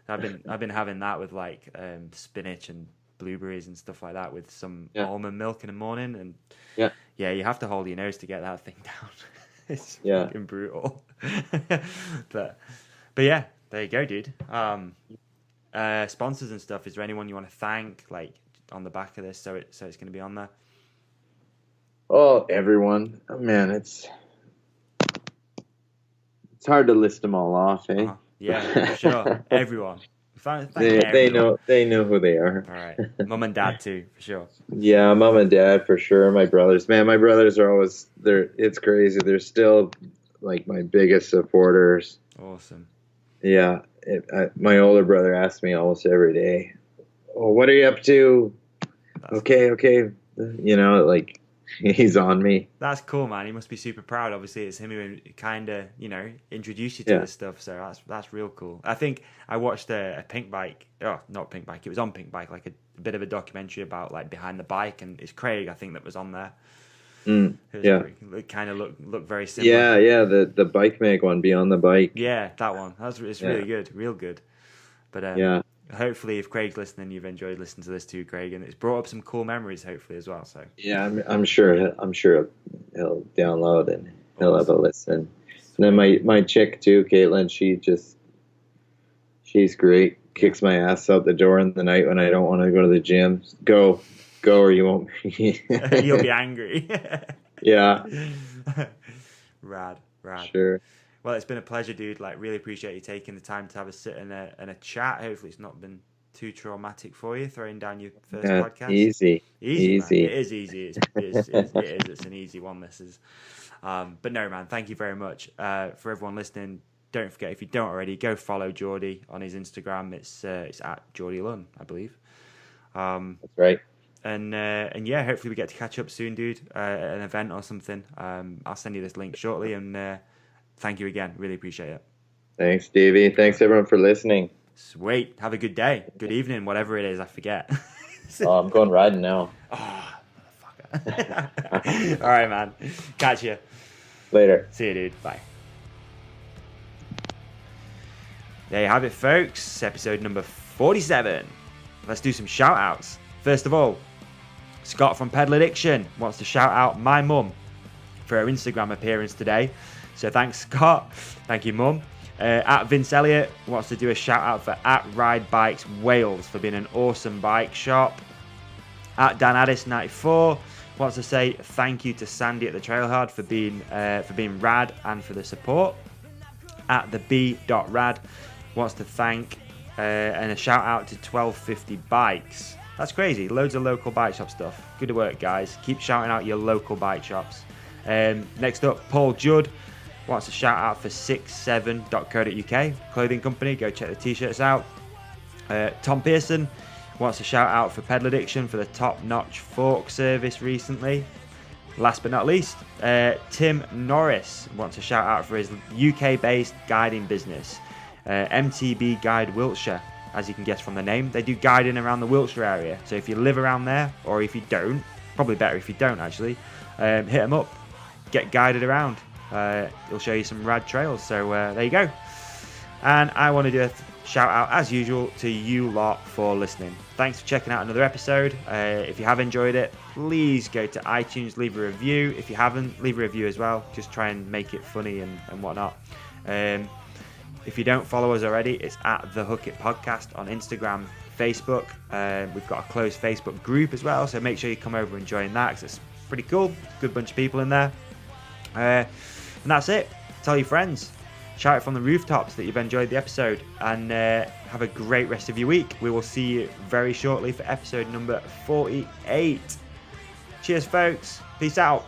I've been having that with like spinach and blueberries and stuff like that with some almond milk in the morning, and you have to hold your nose to get that thing down. It's fucking brutal. but yeah, there you go, dude. Sponsors and stuff. Is there anyone you want to thank, like on the back of this, so it's going to be on there? Oh, everyone. Oh, man, it's hard to list them all off, eh? Yeah, for sure. Everyone. They know who they are. All right, mum and dad too, for sure. Yeah, mom and dad for sure. My brothers, man, my brothers are always there. It's crazy. They're still like my biggest supporters. Awesome. Yeah, my older brother asks me almost every day, "Oh, what are you up to?" Okay, you know, like he's on me. That's cool, man. He must be super proud. Obviously, it's him who kind of, introduced you to this stuff. So that's real cool. I think I watched a Pink Bike. Oh, not Pink Bike. It was on Pink Bike, like a bit of a documentary about like behind the bike, and it's Craig, I think, that was on there. It kind of looked very similar. Yeah. The bike mag one, Beyond the Bike. Yeah, that one. It's really good, real good. But hopefully, if Craig's listening, you've enjoyed listening to this too, Craig, and it's brought up some cool memories, hopefully as well. So yeah, I'm sure he'll download and he'll have a listen. And then my chick too, Caitlin, she's great. Kicks my ass out the door in the night when I don't want to go to the gym. Go, or you won't. You'll be angry. Yeah. Rad. Sure. Well, it's been a pleasure, dude. Like, really appreciate you taking the time to have a sit and a chat. Hopefully, it's not been too traumatic for you throwing down your first podcast. Easy. Man. It is easy. It's an easy one. This is. But no, man. Thank you very much for everyone listening. Don't forget, if you don't already, go follow Jordie on his Instagram. It's at Jordie Lunn, I believe. That's right. And yeah, hopefully we get to catch up soon, dude. At an event or something. I'll send you this link shortly, and thank you again. Really appreciate it. Thanks, Davey. Thanks, everyone, for listening. Sweet. Have a good day. Good evening, whatever it is. I forget. I'm going riding now. Oh, motherfucker. All right, man. Catch you. Later. See you, dude. Bye. There you have it, folks. Episode number 47. Let's do some shout-outs. First of all, Scott from Pedal Addiction wants to shout out my mum for her Instagram appearance today. So thanks, Scott. Thank you, Mum. At Vince Elliott wants to do a shout out for at Ride Bikes Wales for being an awesome bike shop. At Dan Addis 94 wants to say thank you to Sandy at the Trailhead for being rad and for the support. At the B.Rad wants to thank and a shout out to 1250 Bikes. That's crazy. Loads of local bike shop stuff. Good work, guys. Keep shouting out your local bike shops. Next up, Paul Judd wants a shout out for 67.co.uk clothing company. Go check the t-shirts out. Tom Pearson wants a shout out for Pedal Addiction for the top-notch fork service recently. Last but not least, Tim Norris wants a shout out for his UK-based guiding business, MTB Guide Wiltshire. As you can guess from the name, they do guiding around the Wiltshire area. So if you live around there, or if you don't, probably better if you don't actually, hit them up, get guided around. He'll show you some rad trails. So there you go. And I want to do a shout out as usual to you lot for listening. Thanks for checking out another episode. If you have enjoyed it, please go to iTunes, leave a review. If you haven't, leave a review as well. Just try and make it funny and whatnot. If you don't follow us already, it's at the Hook It Podcast on Instagram, Facebook. We've got a closed Facebook group as well, so make sure you come over and join that because it's pretty cool. Good bunch of people in there. And that's it. Tell your friends. Shout it from the rooftops that you've enjoyed the episode, and have a great rest of your week. We will see you very shortly for episode number 48. Cheers, folks. Peace out.